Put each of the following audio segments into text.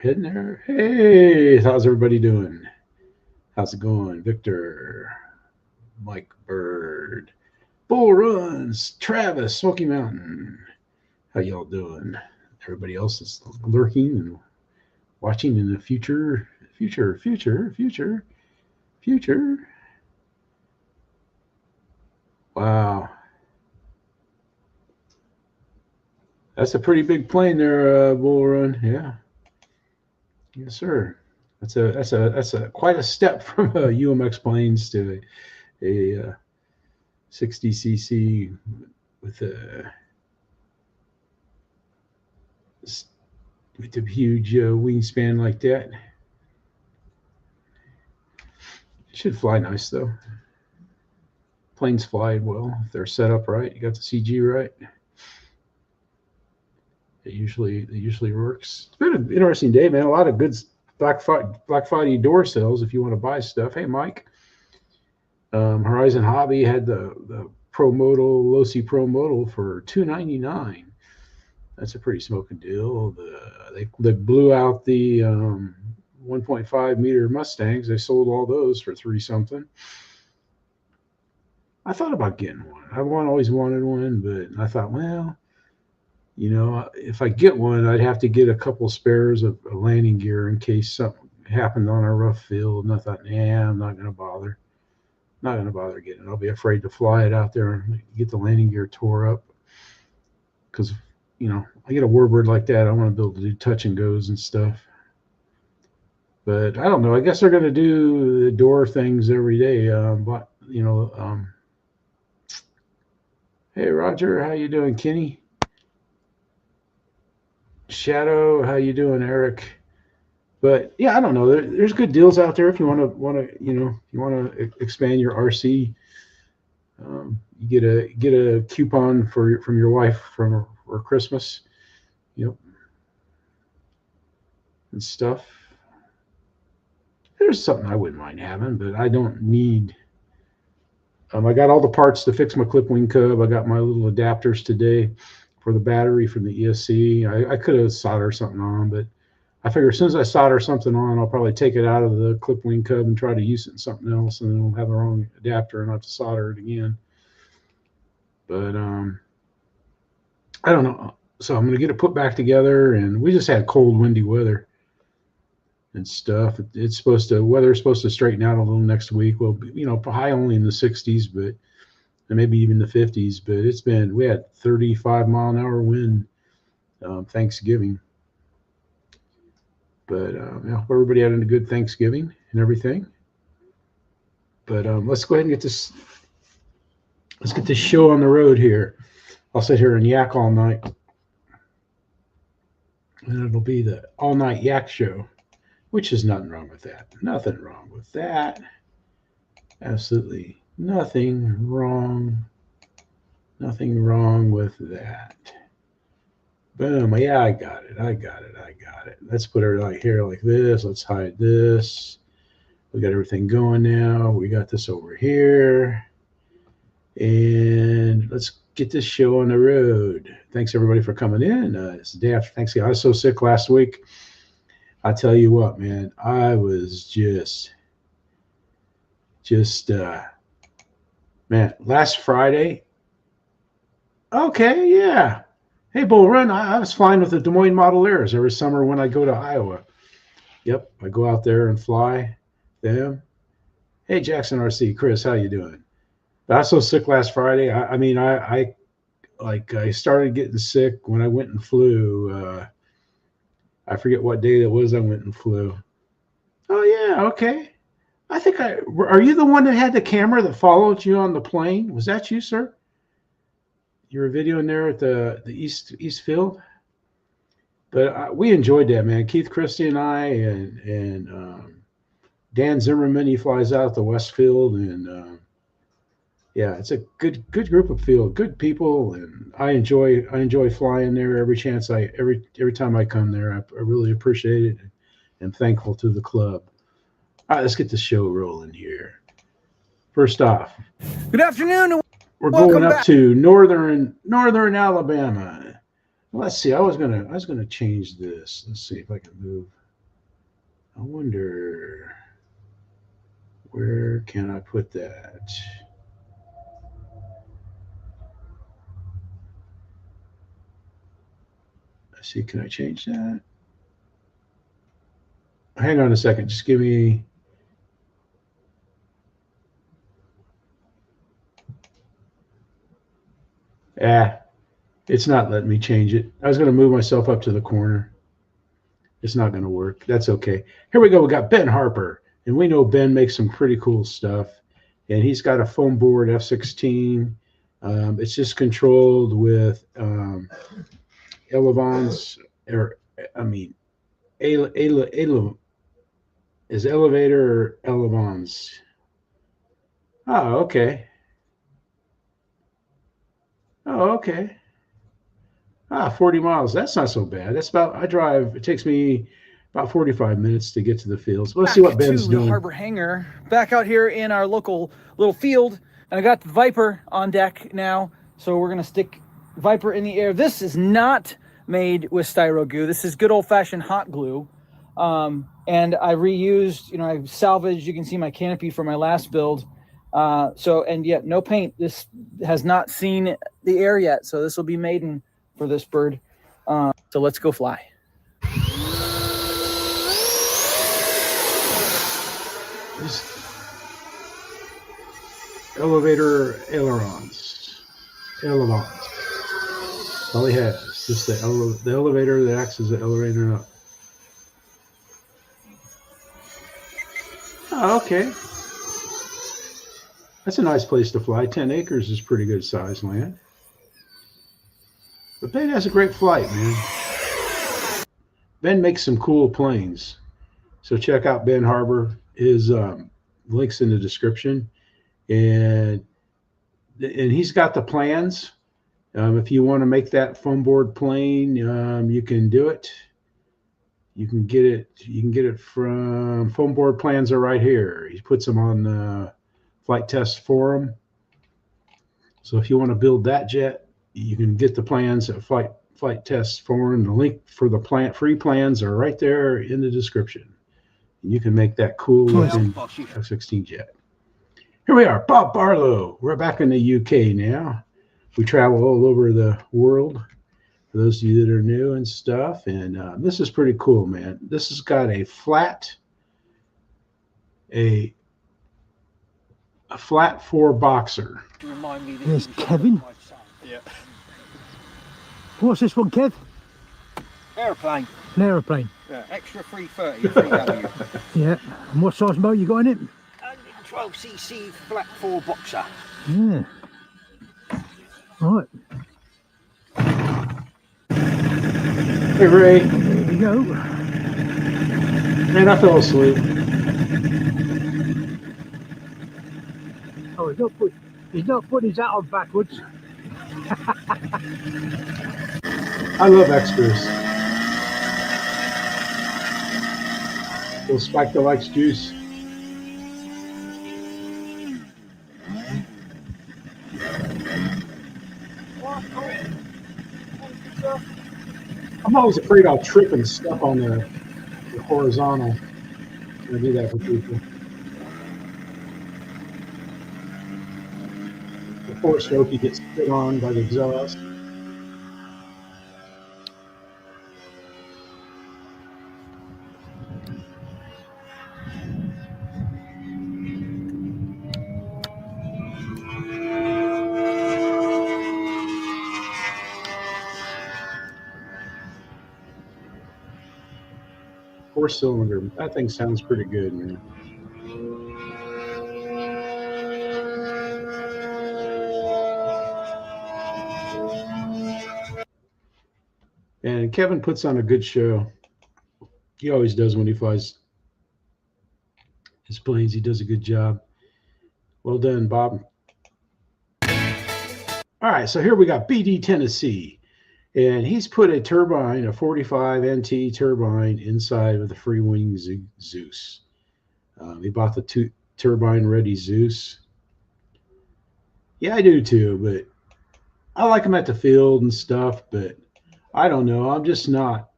Heading there. Hey, how's everybody doing? How's it going? Victor, Mike Bird, Bull Runs, Travis, Smoky Mountain. How y'all doing? Everybody else is lurking and watching in the future. Wow. That's a pretty big plane there, Bull Run. Yeah. Yes, sir. That's a quite a step from UMX planes to a 60cc with a huge wingspan like that. It should fly nice though. Planes fly well if they're set up right. You got the CG right. It usually works. It's been an interesting day, man. A lot of good Black Friday door sales if you want to buy stuff. Hey, Mike. Horizon Hobby had the Pro Modal, Losi Pro Modal for $299. That's a pretty smoking deal. They blew out the 1.5 meter Mustangs. They sold all those for $3 something. I thought about getting one. I always wanted one, but I thought, well, if I get one, I'd have to get a couple spares of landing gear in case something happened on a rough field. And I thought, I'm not going to bother. Not going to bother getting it. I'll be afraid to fly it out there and get the landing gear tore up. Because, I get a Warbird like that, I want to be able to do touch and goes and stuff. But I don't know. I guess they're going to do the door things every day. Hey, Roger, how you doing, Kenny? Shadow, how you doing, Eric? But yeah, I don't know. There's good deals out there if you want to expand your RC. You get a coupon from your wife for Christmas, and stuff. There's something I wouldn't mind having, but I don't need. I got all the parts to fix my clip wing cub. I got my little adapters today for the battery from the ESC. I could have soldered something on, but I figure as soon as I solder something on, I'll probably take it out of the clip wing cub and try to use it in something else, and then we'll have the wrong adapter and I'll have to solder it again. But I don't know. So I'm going to get it put back together, and we just had cold, windy weather and stuff. Weather's supposed to straighten out a little next week. Well, high only in the 60s, but and maybe even the 50s, but we had 35-mile-an-hour wind Thanksgiving. But everybody had a good Thanksgiving and everything. But let's go ahead and get this. Let's get this show on the road here. I'll sit here and yak all night, and it'll be the all-night yak show, which is nothing wrong with that. Nothing wrong with that. Absolutely. Nothing wrong with that. Boom. Yeah, I got it. Let's put it right here like this. Let's hide this. We got everything going now. We got this over here. And let's get this show on the road. Thanks, everybody, for coming in. It's the day after Thanksgiving. I was so sick last week. I tell you what, man, I was just man, last Friday. Okay, yeah. Hey, Bull Run, I was flying with the Des Moines Model Airs every summer when I go to Iowa. Yep, I go out there and fly them. Hey, Jackson RC, Chris, how you doing? I was so sick last Friday. I started getting sick when I went and flew. I forget what day that was I went and flew. Oh, yeah, okay. Are you the one that had the camera that followed you on the plane? Was that you, sir? You were videoing there at the East Field? But we enjoyed that, man. Keith Christie and I and Dan Zimmerman, he flies out the West Field, and yeah, it's a good group of field, good people, and I enjoy flying there every time I come there. I really appreciate it and thankful to the club. All right, let's get the show rolling here. First off, good afternoon. We're going up to northern Alabama. Let's see. I was gonna change this. Let's see if I can move. I wonder, where can I put that? Let's see, can I change that? Hang on a second. Just give me. It's not letting me change it. I was going to move myself up to the corner. It's not going to work. That's okay. Here we go. We got Ben Harper, and we know Ben makes some pretty cool stuff. And he's got a Foamboard F-16. It's just controlled with elevons, or I mean, is elevator or elevons? Oh, okay. Oh, okay. 40 miles. That's not so bad. That's about, I drive, it takes me about 45 minutes to get to the fields. Let's see what Ben's doing. The Harber hangar, back out here in our local little field. And I got the Viper on deck now. So we're going to stick Viper in the air. This is not made with styro goo. This is good old-fashioned hot glue. And I reused, I salvaged, you can see my canopy from my last build. And yet no paint. This has not seen the air yet. So this will be maiden for this bird. So let's go fly. Elevator ailerons. That's all he has. Just the elevator that acts as the elevator up. Oh, okay. That's a nice place to fly. 10 acres is pretty good size land. But Ben has a great flight, man. Ben makes some cool planes. So check out Ben Harber. His links in the description. And he's got the plans. If you want to make that Foamboard plane, you can do it. You can get it from Foamboard plans are right here. He puts them on the Flight Test Forum. So if you want to build that jet, you can get the plans at Flight Test Forum. The link for the free plans are right there in the description. And you can make that cool looking F-16 jet. Here we are, Bob Barlow. We're back in the UK now. We travel all over the world, for those of you that are new and stuff. And this is pretty cool, man. This has got a flat 4 boxer. There's Kevin. Yeah. What's this one, Kev? Aeroplane. An aeroplane. Yeah. Extra 330, 3W. Yeah. And what size motor you got in it? 112cc flat 4 boxer. Yeah. Right. Hey, Ray. There you go. Man, I fell asleep. Oh, he's not putting his hat on backwards. I love extras. Little Spike that likes juice. I'm always afraid I'll trip and step on the horizontal. I'm going to do that for people. The 4-stroke, you get spit on by the exhaust. Four-cylinder. That thing sounds pretty good, man. And Kevin puts on a good show. He always does when he flies his planes. He does a good job. Well done, Bob. All right, so here we got BD Tennessee. And he's put a turbine, a 45 NT turbine, inside of the Freewing Zeus. He bought the turbine-ready Zeus. Yeah, I do too, but I like them at the field and stuff, but I don't know. I'm just not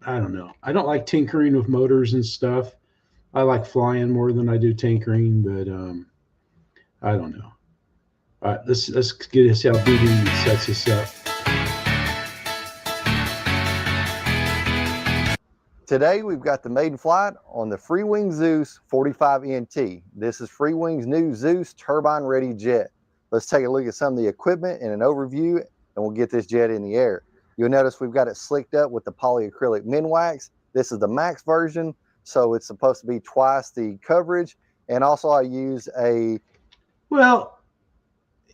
I don't know. I don't like tinkering with motors and stuff. I like flying more than I do tinkering, but I don't know. All right, let's get us how BD sets this up. Today we've got the Maiden flight on the Freewing Zeus 45 NT. This is Freewing's new Zeus turbine ready jet. Let's take a look at some of the equipment and an overview, and we'll get this jet in the air. You'll notice we've got it slicked up with the polyacrylic Minwax. This is the max version, so it's supposed to be twice the coverage. And also I use a... Well,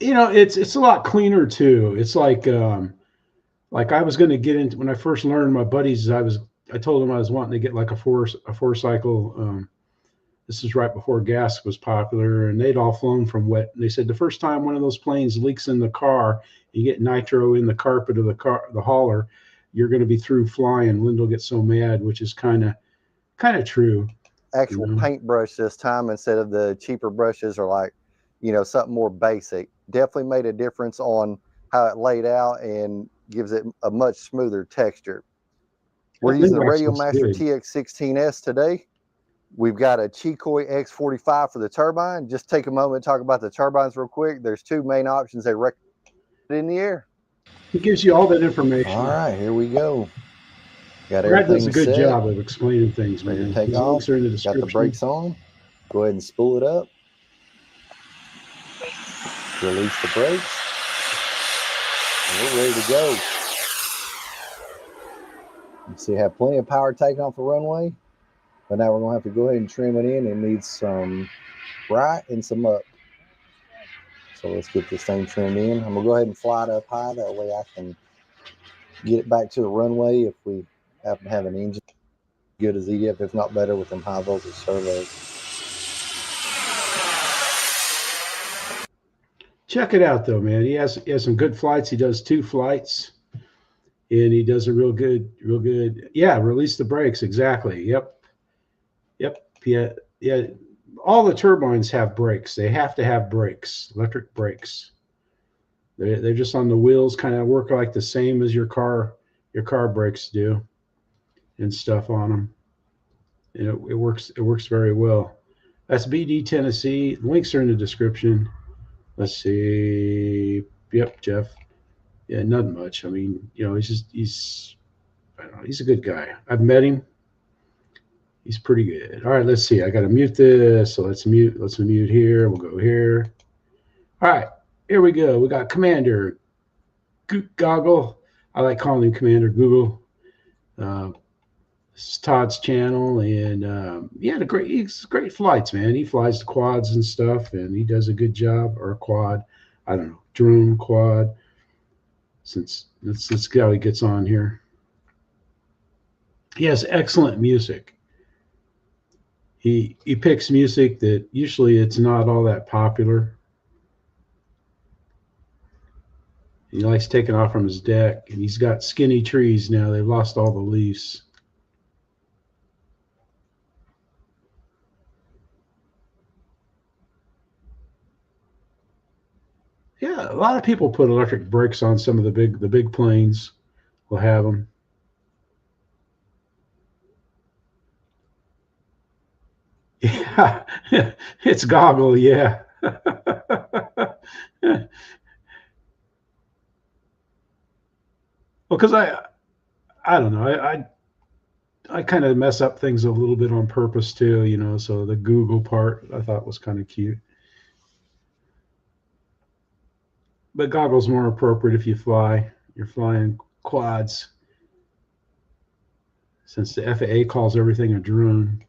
you know, it's a lot cleaner too. It's like I was going to get into, when I first learned, my buddies, I told them I was wanting to get like a four cycle. This is right before gas was popular, and they'd all flown from wet. And they said the first time one of those planes leaks in the car, you get nitro in the carpet of the hauler, you're going to be through flying. Lyndall gets so mad, which is kind of true. Actual paintbrush this time instead of the cheaper brushes, or like, you know, something more basic. Definitely made a difference on how it laid out and gives it a much smoother texture. We're using the Radio Master TX16S today. We've got a Chikoi X45 for the turbine. Just take a moment and talk about the turbines real quick. There's two main options they recommend in the air. It gives you all that information. All right, here we go. Got Brad everything does a good set. job of explaining things, Ready man. to take His off. links are in the Got description. the brakes on. Go ahead and spool it up. Release the brakes. And we're ready to go. You see, I have plenty of power taken off the runway, but now we're going to have to go ahead and trim it in. It needs some right and some up. So let's get this thing trimmed in. I'm going to go ahead and fly it up high. That way I can get it back to the runway if we happen to have an engine good as EDF, if not better, with them high voltage servos. Check it out, though, man. He has some good flights. He does 2 flights. And he does a real good. Yeah, release the brakes. Exactly. Yep. Yeah. All the turbines have brakes. They have to have brakes, electric brakes. They're just on the wheels, kind of work like the same as your car brakes do, and stuff on them. And it works very well. That's BD Tennessee. The links are in the description. Let's see. Yep, Jeff. Yeah, not much. I mean, you know, he's I don't know, he's a good guy. I've met him. He's pretty good. All right, let's see. I got to mute this. So let's mute here. We'll go here. All right, here we go. We got Commander Goggle. I like calling him Commander Google. This is Todd's channel, and he's great flights, man. He flies the quads and stuff, and he does a good job. Or a quad, I don't know, drone quad. Since let's see how he gets on here. He has excellent music. He picks music that usually it's not all that popular. He likes taking off from his deck, and he's got skinny trees now. They've lost all the leaves. Yeah, a lot of people put electric brakes on some of the big planes. Will have them. Yeah, it's Goggle. Yeah. Well, because I don't know. I kind of mess up things a little bit on purpose too, you know. So the Google part I thought was kind of cute. But Goggle's more appropriate if you're flying quads, since the FAA calls everything a drone.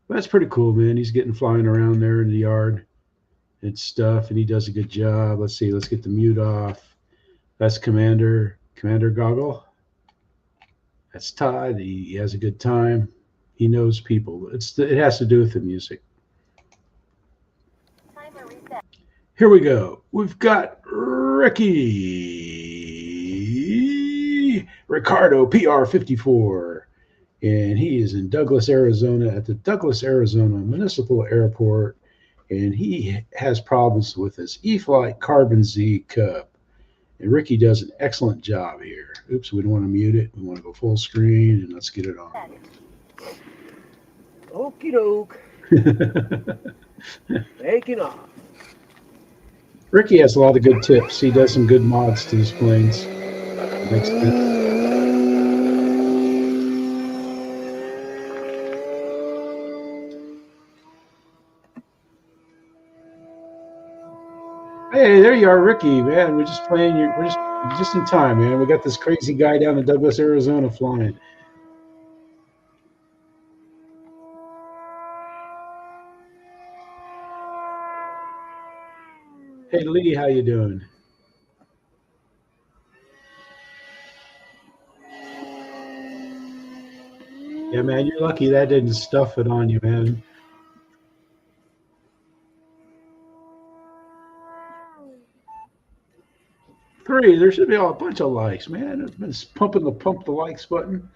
But that's pretty cool, man. He's getting flying around there in the yard and stuff, and he does a good job. Let's see. Let's get the mute off. That's Commander Goggle. That's Todd. He has a good time. He knows people. It has to do with the music. Here we go. We've got Ricardo PR54, and he is in Douglas, Arizona, at the Douglas, Arizona Municipal Airport, and he has problems with his E-Flite Carbon Z Cub. And Ricky does an excellent job here. Oops, we don't want to mute it. We want to go full screen, and let's get it on. Okie doke. Taking off. Ricky has a lot of good tips. He does some good mods to his planes. Makes sense. Hey, there you are, Ricky, man. We're just playing. We're just in time, man. We got this crazy guy down in Douglas, Arizona, flying. Hey, Lee, how you doing? Yeah, man, you're lucky that didn't stuff it on you, man. Three, there should be a bunch of likes, man. It's been pump the likes button.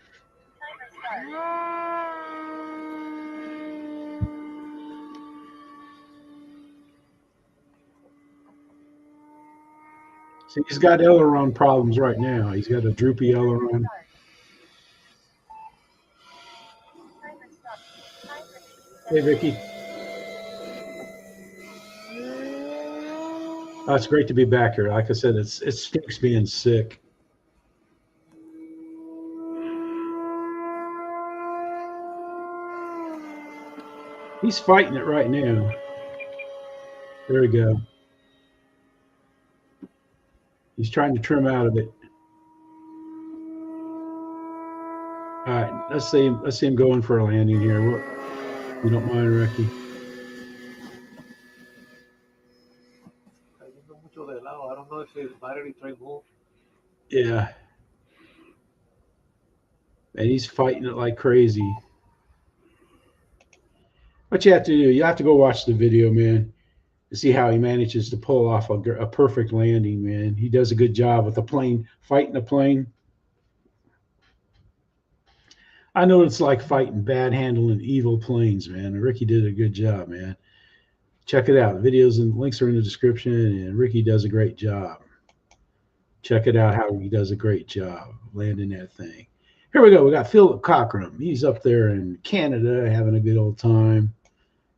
See, he's got aileron problems right now. He's got a droopy aileron. Hey, Vicky. Oh, it's great to be back here. Like I said, it stinks being sick. He's fighting it right now. There we go. He's trying to trim out of it. All right, let's see him going for a landing here. You don't mind, Ricky? I don't know if the battery tray moved. Yeah. And he's fighting it like crazy. What you have to do, you have to go watch the video, man, to see how he manages to pull off a perfect landing, man. He does a good job with the plane, fighting the plane. I know it's like fighting bad handling evil planes, man. Ricky did a good job, man. Check it out. The videos and links are in the description, and Ricky does a great job. Check it out how he does a great job landing that thing. Here we go. We got Philip Cockram. He's up there in Canada having a good old time.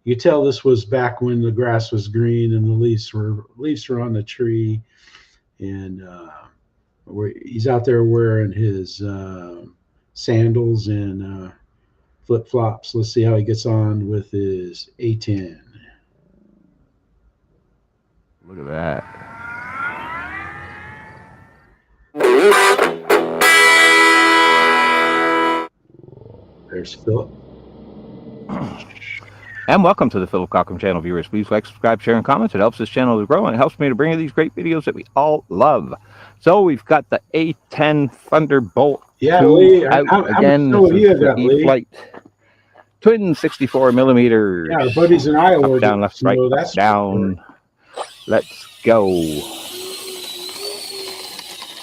You can tell this was back when the grass was green and the leaves were on the tree. And he's out there wearing his sandals and flip-flops. Let's see how he gets on with his A10. Look at that. There's Philip. And welcome to the Philip Cockram channel, viewers. Please like, subscribe, share, and comment. It helps this channel to grow, and it helps me to bring you these great videos that we all love. So we've got the A10 Thunderbolt. Yeah, Lee. Again, this is the E-Flite. Twin 64 millimeters. Yeah, our buddies in Iowa. Up, down, left, right, up, down. Let's go.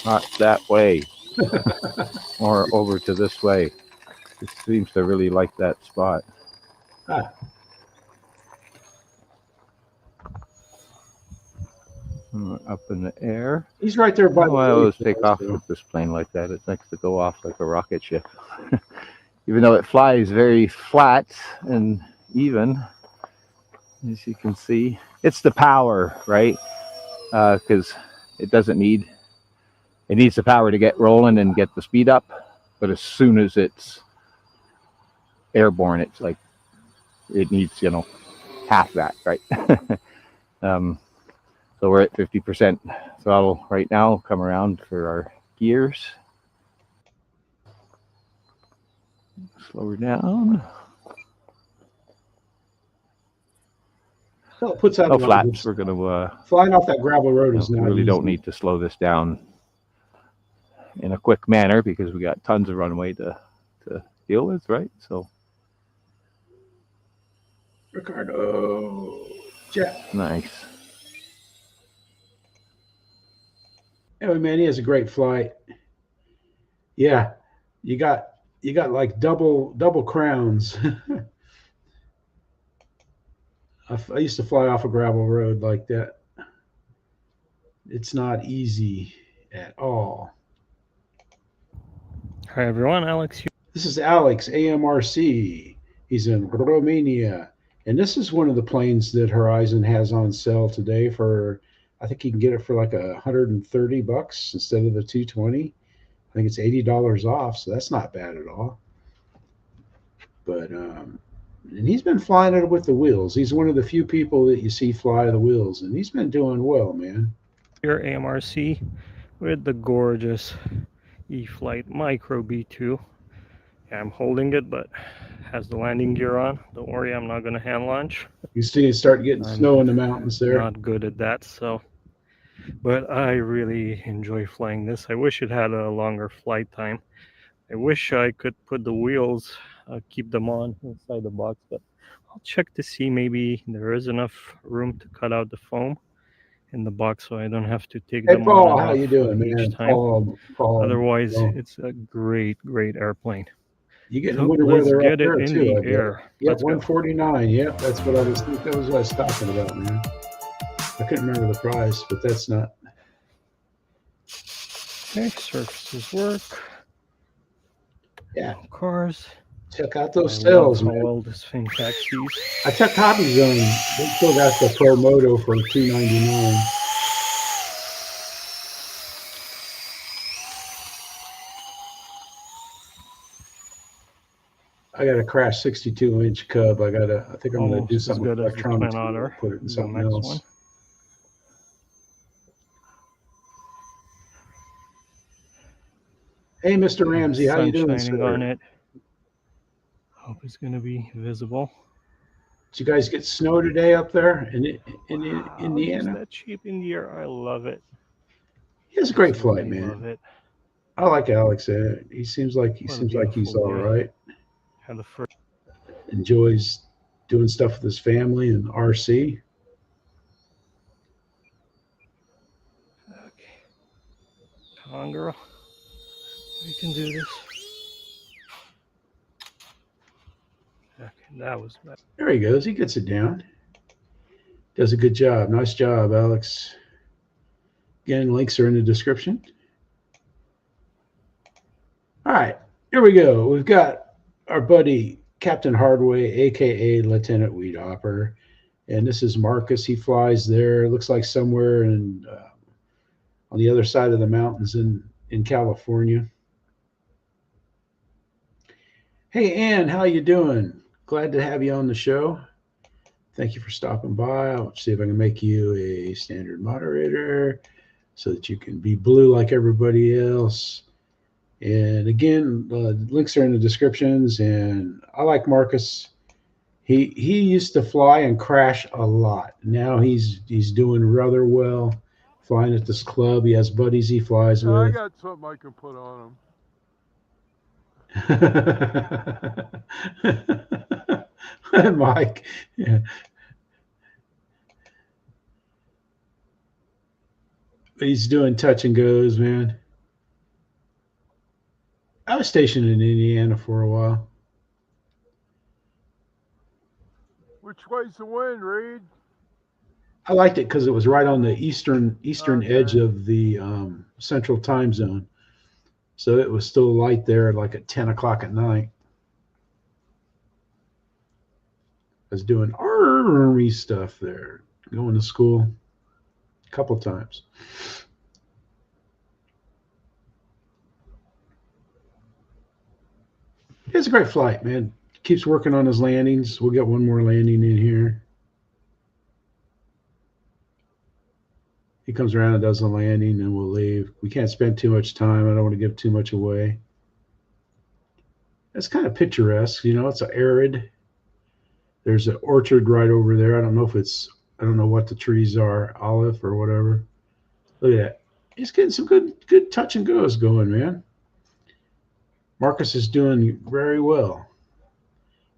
Not that way. Or over to this way. It seems to really like that spot. Ah. Up in the air. He's right there by the I always take off with this plane like that. It likes to go off like a rocket ship. Even though it flies very flat and even, as you can see. It's the power, right? Because it doesn't need, it needs the power to get rolling and get the speed up. But as soon as it's airborne, it's like, it needs, you know, half that, right? So we're at 50% throttle right now. Come around for our gears. Slow her down. So it puts out no flaps. We're going to flying off that gravel road is not really easy. Don't need to slow this down in a quick manner because we got tons of runway to deal with, right? So Ricardo Jet. Nice. Anyway, man, he has a great flight. Yeah, you got like double crowns. I used to fly off a gravel road like that. It's not easy. at all. Hi everyone, Alex here. This is Alex, AMRC. He's in Romania. And this is one of the planes that Horizon has on sale today for, I think you can get it for like $130 instead of the $220. I think it's $80 off, so that's not bad at all. But and he's been flying it with the wheels. He's one of the few people that you see fly the wheels, and he's been doing well, man. Here AMRC with the gorgeous E-Flite Micro B2. Yeah, I'm holding it, but has the landing gear on. Don't worry, I'm not going to hand launch. You see it start getting snow in the mountains there. Not good at that, so. But I really enjoy flying this. I wish it had a longer flight time. I wish I could put the wheels, keep them on inside the box, but I'll check to see maybe there is enough room to cut out the foam in the box so I don't have to take them Paul, on and how off you doing, each man? time. Paul, Otherwise, it's a great airplane. You get So wonder let's where they're get up it there in too. the air. Yeah, Let's go. 149. Yep, that's what I was. That was what I was talking about, man. I couldn't remember the price, but that's not. Okay, surfaces work. Yeah. Cars. Check out those I love sales, how man. well this thing taxis. I checked Hobby Zone. They still got the Pro Moto for $299. I got a crash 62-inch Cub. I think I'm gonna do Almost as something with good as the electronics. Twin Otter. Put it in The something next else. one. Hey, Mr. Ramsey, how you doing, Sun shining sir? on it. Hope it's gonna be visible. Did you guys get snow today up there in Wow, Indiana? is that cheap in the air? I love it. He has a great flight, Absolutely man. Love it. I like Alex. He seems like What a he's beautiful all day. right. Had the first. Enjoys doing stuff with his family and RC. Okay. Come on, girl. We can do this. Okay, that was bad. There he goes. He gets it down. Does a good job. Nice job, Alex. Again, links are in the description. All right, here we go. We've got our buddy Captain HARDWAY, aka Lieutenant Weedhopper, and this is Marcus. He flies there. Looks like somewhere in on the other side of the mountains in California. Hey, Ann, how you doing? Glad to have you on the show. Thank you for stopping by. I'll see if I can make you a standard moderator so that you can be blue like everybody else. And again, the links are in the descriptions. And I like Marcus. He used to fly and crash a lot. Now he's doing rather well flying at this club. He has buddies he flies with. I got something I can put on him. Mike, yeah. He's doing touch and goes, man. I was stationed in Indiana for a while. Which way's the wind, Reed? I liked it because it was right on the eastern Okay. edge of the central time zone. So it was still light there like at 10 o'clock at night. I was doing army stuff there, going to school a couple times. It's a great flight, man. Keeps working on his landings. We'll get one more landing in here. He comes around and does the landing, and we'll leave. We can't spend too much time. I don't want to give too much away. It's kind of picturesque, you know. It's arid. There's an orchard right over there. I don't know what the trees are, olive or whatever. Look at that. He's getting some good touch and goes going, man. Marcus is doing very well.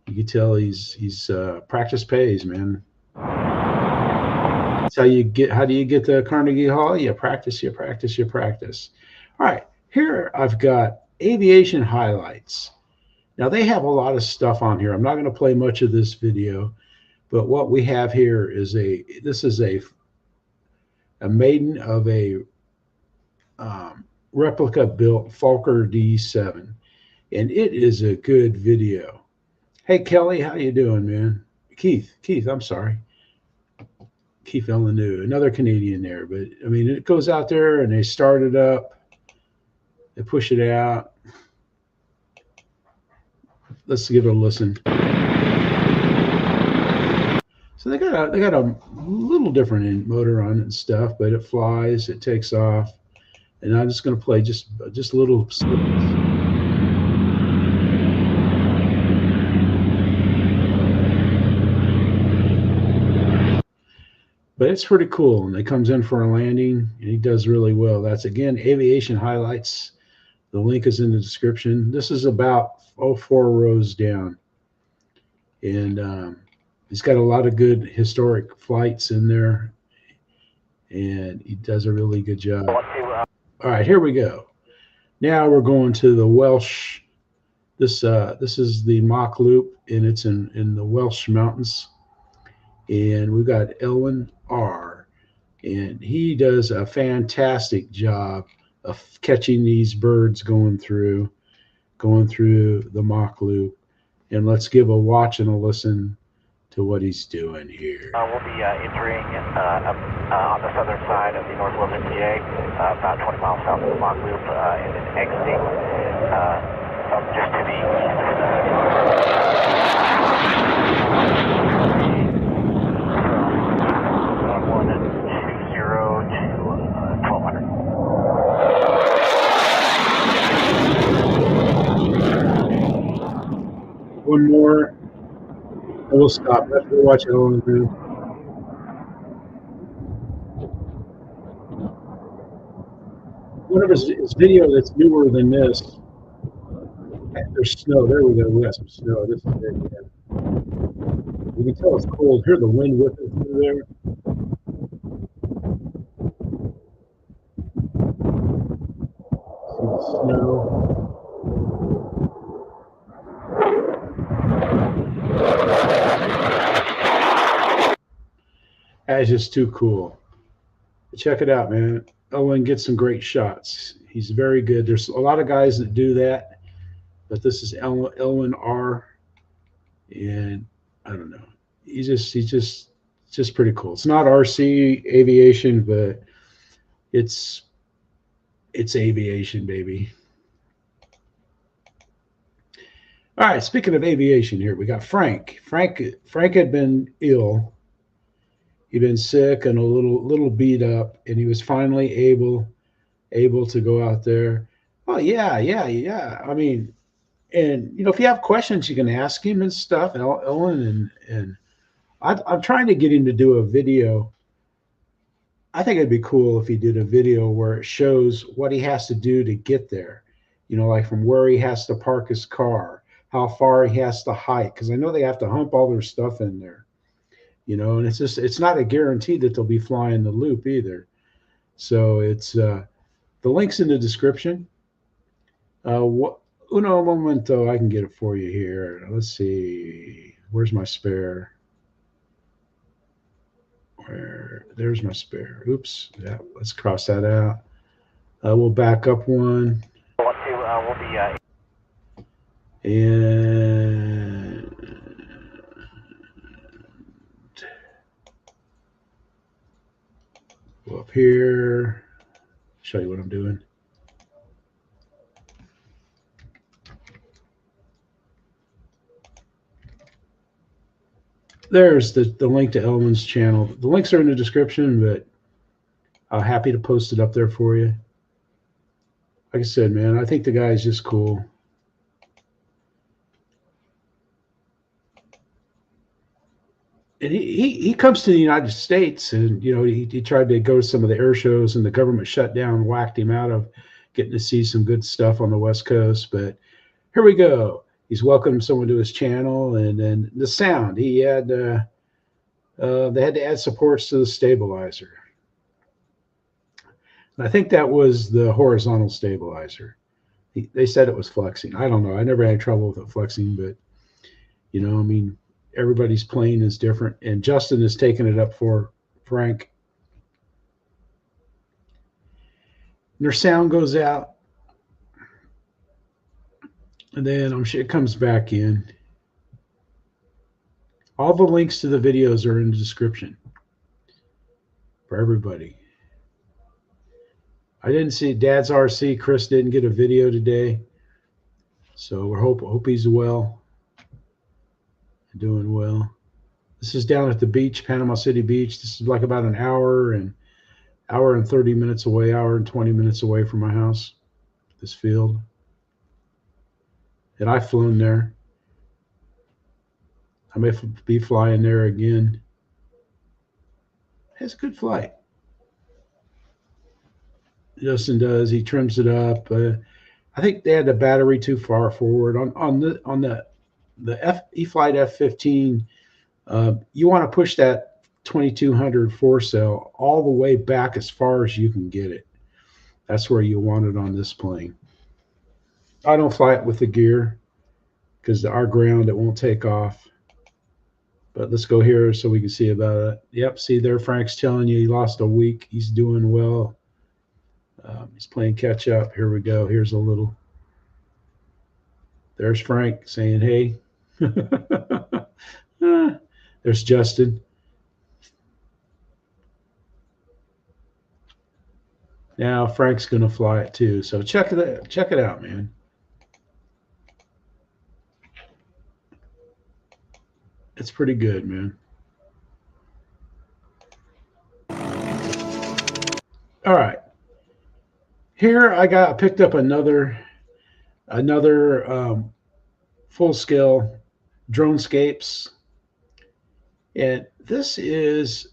You can tell he's practice pays, man. That's how do you get the Carnegie Hall? You practice, you practice, you practice. All right, here I've got aviation highlights. Now they have a lot of stuff on here. I'm not going to play much of this video, but what we have here is this is a Maiden of a replica built Fokker D.VII, and it is a good video. Hey Kelly, how you doing, man? Keith, I'm sorry. Keith Elwyn, another Canadian there, but I mean, it goes out there and they start it up, they push it out. Let's give it a listen. So they got a little different motor on it and stuff, but it flies, it takes off, and I'm just going to play just little snippets. But it's pretty cool, and it comes in for a landing, and he does really well. That's, again, Aviation Highlights. The link is in the description. This is about 4 rows down. And he's got a lot of good historic flights in there, and he does a really good job. All right, here we go. Now we're going to the Welsh. This is the MACH loop, and it's in the Welsh mountains. And we've got Elwyn R, and he does a fantastic job of catching these birds going through the MACH loop. And let's give a watch and a listen to what he's doing here. We'll be entering on the southern side of the North Wales MTA, about 20 miles south of the MACH loop, and then exiting just to the One more, and we'll stop. After we watch it all in the room. One of his video that's newer than this. There's snow. There we go. We got some snow. This is it. Yeah. You can tell it's cold. Hear the wind whipping through there. See the snow. That's just too cool. Check it out, man. Elwyn gets some great shots. He's very good. There's a lot of guys that do that, but this is Elwyn R, and I don't know. He's just pretty cool. It's not RC aviation, but it's aviation, baby. All right. Speaking of aviation, here we got Frank. Frank had been ill. He'd been sick and a little beat up, and he was finally able to go out there. Oh yeah. I mean, and if you have questions, you can ask him and stuff. Elwyn and I'm trying to get him to do a video. I think it'd be cool if he did a video where it shows what he has to do to get there. Like from where he has to park his car, how far he has to hike, because I know they have to hump all their stuff in there. And it's not a guarantee that they'll be flying the loop either. So it's the link's in the description. Uno momento, I can get it for you here. Let's see. Where's my spare? There's my spare. Oops. Yeah, let's cross that out. We'll back up one. We'll be and go up here, show you what I'm doing. There's the link to Elwyn's channel. The links are in the description, but I'm happy to post it up there for you. Like I said, man, I think the guy is just cool. And he comes to the United States, and he tried to go to some of the air shows, and the government shut down, whacked him out of getting to see some good stuff on the West Coast. But here we go. He's welcomed someone to his channel, and then the sound. He had they had to add supports to the stabilizer. And I think that was the horizontal stabilizer. They said it was flexing. I don't know. I never had trouble with it flexing, but I mean, everybody's plane is different, and Justin has taken it up for Frank. Their sound goes out, and then I'm sure it comes back in. All the links to the videos are in the description for everybody. I didn't see Dad's RC. Chris didn't get a video today, so we hope he's well, doing well. This is down at the beach, Panama City Beach. This is like about an hour and 30 minutes away, hour and 20 minutes away from my house, this field. And I've flown there. I may be flying there again. It's a good flight. Justin does. He trims it up. I think they had the battery too far forward on the E-Flite F15. You want to push that 2200 4-cell all the way back as far as you can get it. That's where you want it on this plane. I don't fly it with the gear because our ground, it won't take off. But let's go here so we can see about it. Yep, see there, Frank's telling you he lost a week. He's doing well. He's playing catch up. Here we go. Here's a little. There's Frank saying, hey. There's Justin. Now Frank's going to fly it too. So check it out, man. It's pretty good, man. All right. Here I picked up another full-scale DroneScapes. And this is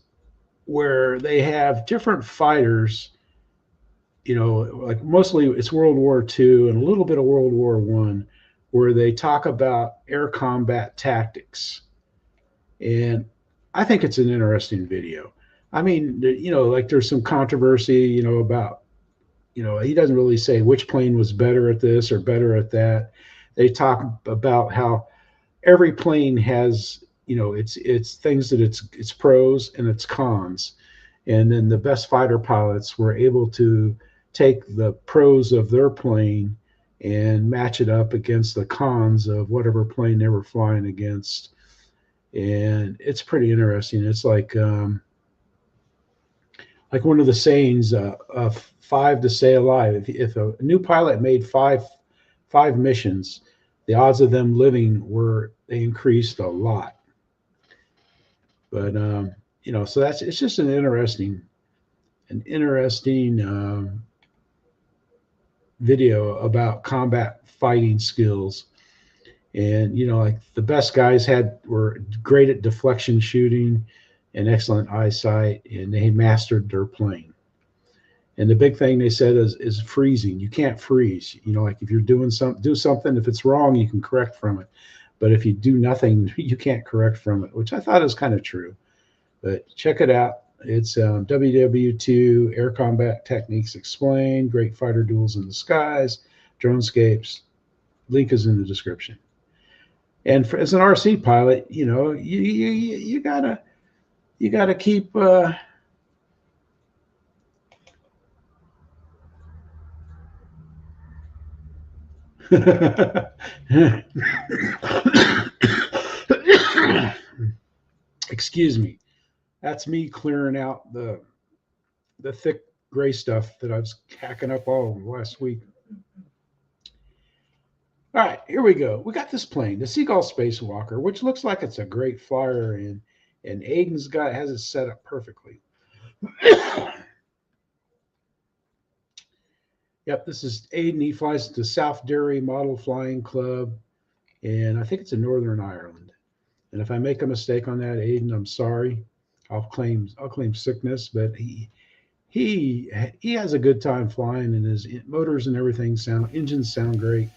where they have different fighters, you know, like mostly it's World War II and a little bit of World War I, where they talk about air combat tactics. And I think it's an interesting video. I mean, you know, like there's some controversy, you know, about, you know, he doesn't really say which plane was better at this or better at that. They talk about how every plane has, you know, it's things that it's pros and it's cons. And then the best fighter pilots were able to take the pros of their plane and match it up against the cons of whatever plane they were flying against. And it's pretty interesting. It's like one of the sayings, 5 to stay alive. If a new pilot made five missions, the odds of them living they increased a lot. But you know, so it's just an interesting video about combat fighting skills. And you know, like the best guys were great at deflection shooting and excellent eyesight, and they mastered their plane. And the big thing they said is freezing. You can't freeze. You know, like if you're do something, if it's wrong, you can correct from it. But if you do nothing, you can't correct from it, which I thought is kind of true. But check it out. It's WWII Air Combat Techniques Explained, Great Fighter Duels in the Skies, DroneScapes. Link is in the description. And as an RC pilot, you know, you gotta keep excuse me. That's me clearing out the thick gray stuff that I was hacking up all last week. All right, here we go. We got this plane, the Seagull Spacewalker, which looks like it's a great flyer, and Aiden's has it set up perfectly. Yep, this is Aiden. He flies at the South Derry Model Flying Club, and I think it's in Northern Ireland. And if I make a mistake on that, Aiden, I'm sorry. I'll claim sickness, but he has a good time flying, and his motors and everything engines sound great.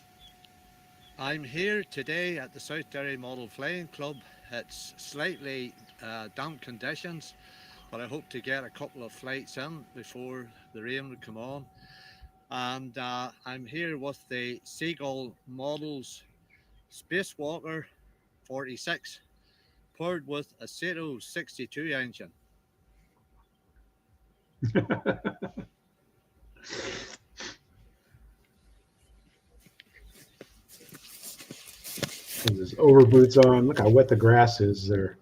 I'm here today at the South Derry Model Flying Club. It's slightly damp conditions, but I hope to get a couple of flights in before the rain would come on. And I'm here with the Seagull Models Spacewalker 46, paired with a Sato 62 engine. With his overboots on. Look how wet the grass is there.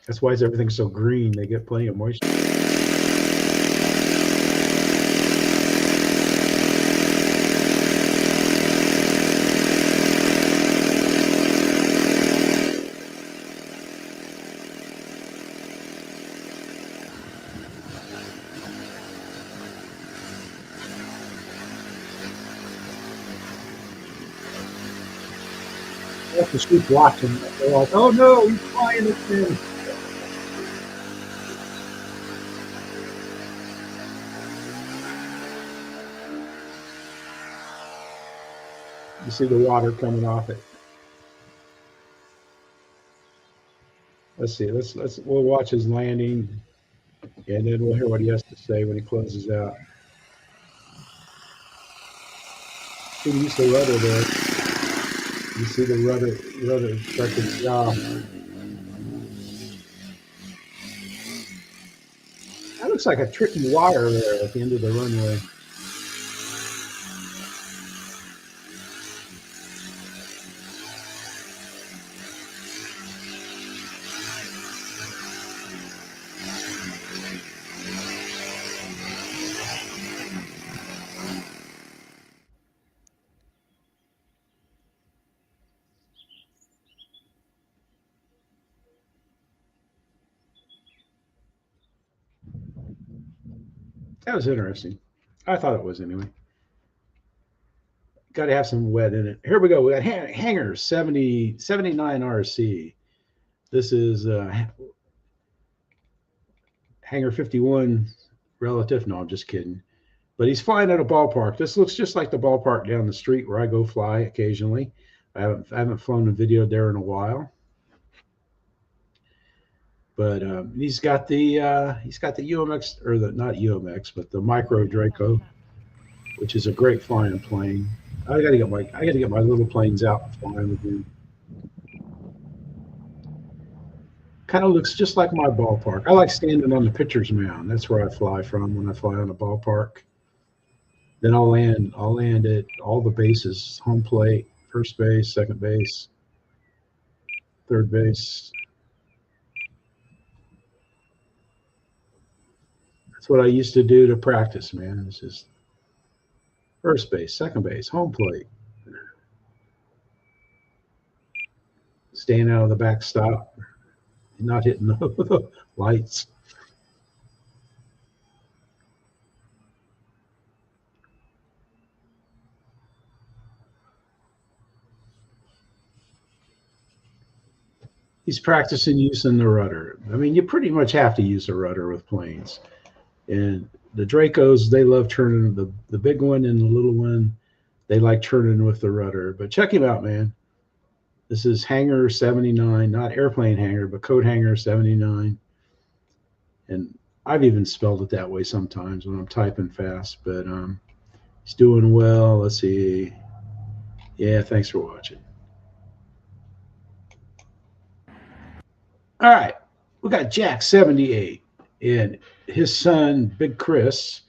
That's why everything's so green. They get plenty of moisture. I have to keep watching. They're like, oh no, he's flying this thing. You see the water coming off it. Let's see. We'll watch his landing, and then we'll hear what he has to say when he closes out. See, use the rudder there. You see the rudder starting to drop. That looks like a tricky wire there at the end of the runway. That was interesting. I thought it was anyway. Got to have some wet in it. Here we go. We got Hanger 79 RC. This is Hanger 51 relative. No, I'm just kidding. But he's flying at a ballpark. This looks just like the ballpark down the street where I go fly occasionally. I haven't flown and videoed there in a while. But he's got the UMX, or the not UMX, but the Micro Draco, which is a great flying plane. I gotta get my little planes out and flying with him. Kind of looks just like my ballpark. I like standing on the pitcher's mound. That's where I fly from when I fly on a ballpark. Then I'll land at all the bases: home plate, first base, second base, third base. That's what I used to do to practice, man. It's just first base, second base, home plate. Staying out of the backstop, not hitting the lights. He's practicing using the rudder. I mean, you pretty much have to use a rudder with planes. And the Dracos, they love turning, the big one and the little one, they like turning with the rudder. But check him out, man. This is Hanger 79, not airplane hanger, but code Hanger 79. And I've even spelled it that way sometimes when I'm typing fast, but he's doing well. Let's see. Yeah, thanks for watching. All right, we got Jack 78, and his son, Big Chris,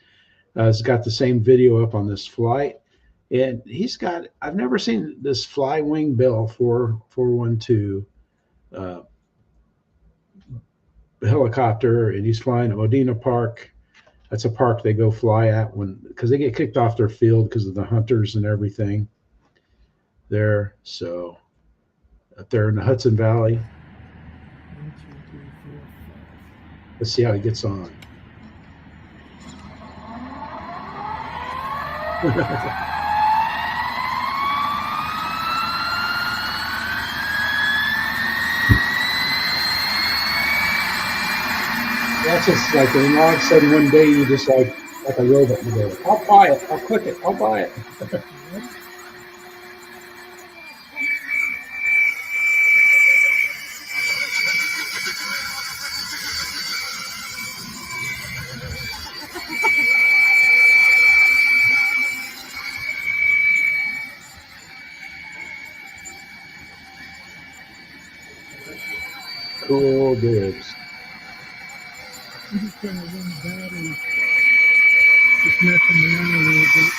has got the same video up on this flight. And he's got, I've never seen this Fly Wing Bell 412 helicopter, and he's flying at Modena Park. That's a park they go fly at because they get kicked off their field because of the hunters and everything there. So up there in the Hudson Valley. Let's see how he gets on. That's just like, and all of a sudden one day you just like a robot, you go, I'll buy it, I'll click it, I'll buy it. Cool dibs. I'm just going to run battery. Just messing around a little bit.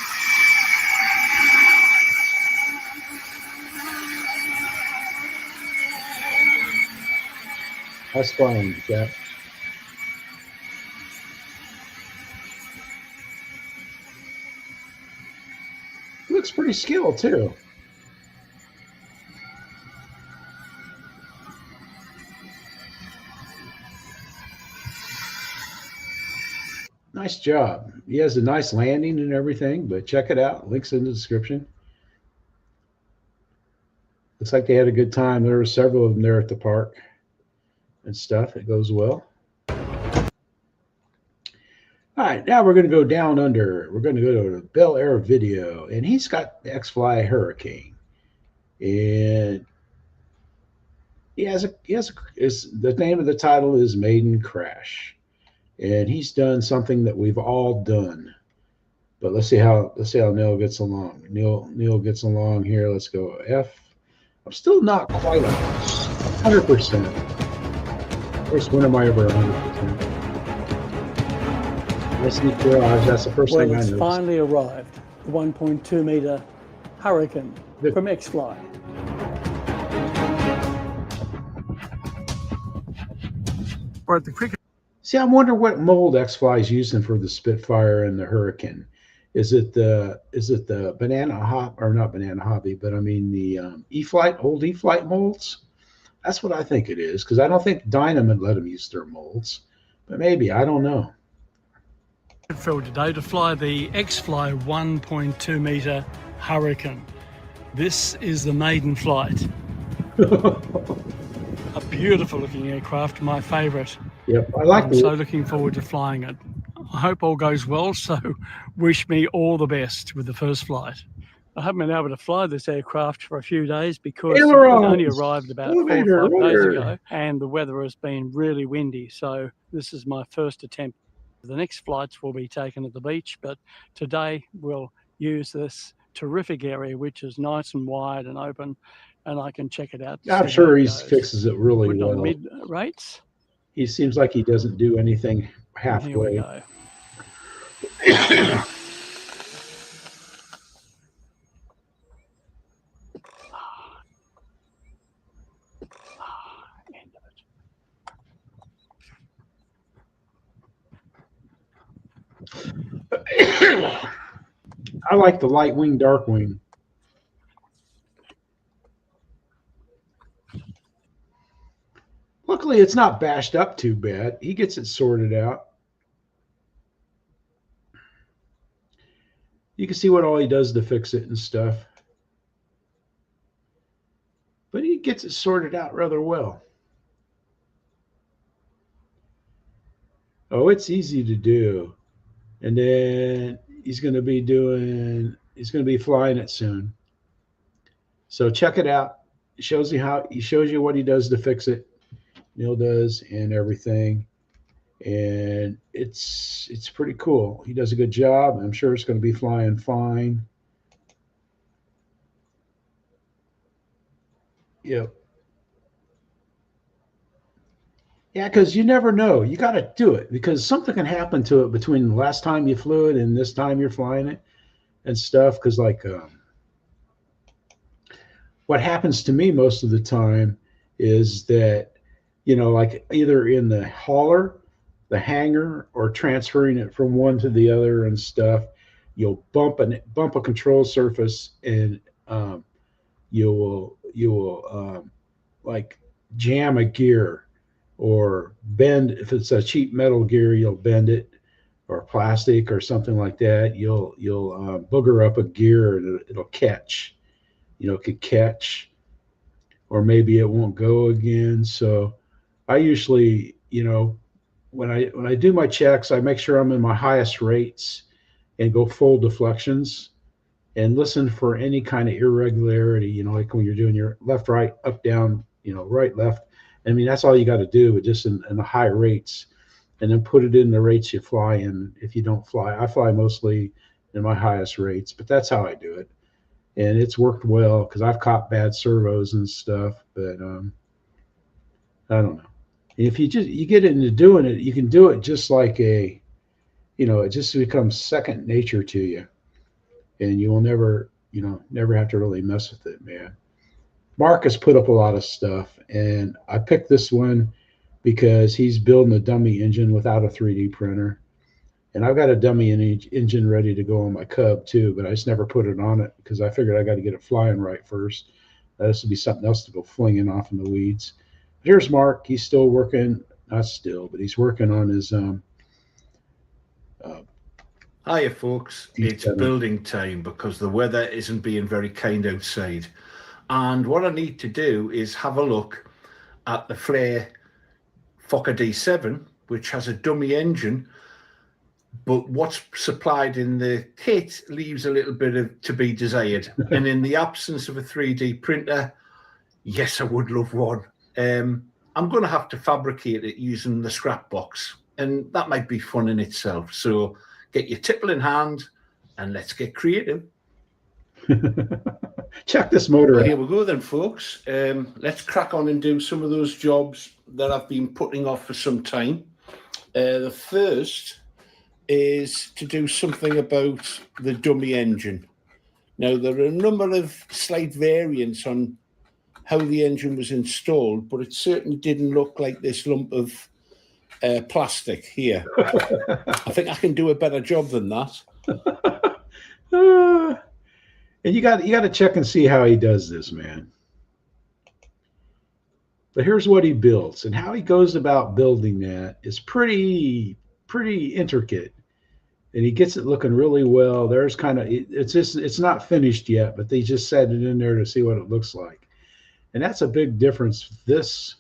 That's fine, Jack. Looks pretty skilled too. Nice job. He has a nice landing and everything, but check it out. Links in the description. Looks like they had a good time. There were several of them there at the park and stuff. It goes well. All right, now we're going to go down under. We're going to go to Bel Air Video, and he's got the X-Fly Hurricane. And the name of the title is Maiden Crash. And he's done something that we've all done. But let's see how Neil gets along. Neil gets along here. Let's go F. I'm still not quite 100%. Of course, when am I ever 100%? That's the first thing I Well, it's noticed. finally arrived. The 1.2 meter Hurricane from X-Fly. Or at the cricket. See, I wonder what mold X-Fly is using for the Spitfire and the Hurricane. Is it the banana hop, or not banana hobby, but I mean the E-Flite, old E-Flite molds? That's what I think it is, because I don't think Dynamite let them use their molds, but maybe, I don't know. Field today to fly the X-Fly 1.2 meter Hurricane. This is the maiden flight. A beautiful looking aircraft, my favorite. Yep, I like I'm so looking forward to flying it. I hope all goes well, so wish me all the best with the first flight. I haven't been able to fly this aircraft for a few days because it only arrived about 4 or 5 days ago, and the weather has been really windy, so this is my first attempt. The next flights will be taken at the beach, but today we'll use this terrific area, which is nice and wide and open, and I can check it out. I'm sure he fixes it really well. Mid rates. He seems like he doesn't do anything halfway. Here we go. I like the light wing, dark wing. Luckily, it's not bashed up too bad. He gets it sorted out. You can see what all he does to fix it and stuff. But he gets it sorted out rather well. Oh, it's easy to do. And then he's going to be flying it soon. So check it out. It shows you what he does to fix it. Neil does and everything. And it's pretty cool. He does a good job. I'm sure it's going to be flying fine. Yep. Yeah, because you never know. You got to do it because something can happen to it between the last time you flew it and this time you're flying it and stuff. Because like what happens to me most of the time is that, you know, like either in the hauler, the hangar, or transferring it from one to the other and stuff, you'll bump a control surface and you will like jam a gear. Or bend, if it's a cheap metal gear, you'll bend it, or plastic or something like that. You'll booger up a gear and it'll catch. You know, it could catch, or maybe it won't go again. So I usually, you know, when I do my checks, I make sure I'm in my highest rates and go full deflections and listen for any kind of irregularity. You know, like when you're doing your left, right, up, down, you know, right, left. I mean, that's all you got to do, but just in the high rates, and then put it in the rates you fly in. If you don't fly, I fly mostly in my highest rates, but that's how I do it. And it's worked well because I've caught bad servos and stuff, but I don't know. If you get into doing it, you can do it just like it just becomes second nature to you, and you will never have to really mess with it, man. Mark has put up a lot of stuff, and I picked this one because he's building a dummy engine without a 3D printer. And I've got a dummy engine ready to go on my Cub too, but I just never put it on it because I figured I got to get it flying right first. This would be something else to go flinging off in the weeds. But here's Mark. He's still working, not still, but he's working on his. Hiya, folks. It's D.VII. building time because the weather isn't being very kind outside. And what I need to do is have a look at the Flare Fokker D.VII, which has a dummy engine, but what's supplied in the kit leaves a little bit of to be desired. And in the absence of a 3D printer, yes, I would love one. I'm going to have to fabricate it using the scrap box, and that might be fun in itself. So get your tipple in hand and let's get creative. Check this motor out. Here we go then, folks. Let's crack on and do some of those jobs that I've been putting off for some time. The first is to do something about the dummy engine. Now, there are a number of slight variants on how the engine was installed, but it certainly didn't look like this lump of plastic here. I think I can do a better job than that. And you got to check and see how he does this, man. But here's what he builds, and how he goes about building that is pretty intricate, and he gets it looking really well. There's kind of it's not finished yet, but they just set it in there to see what it looks like, and that's a big difference. This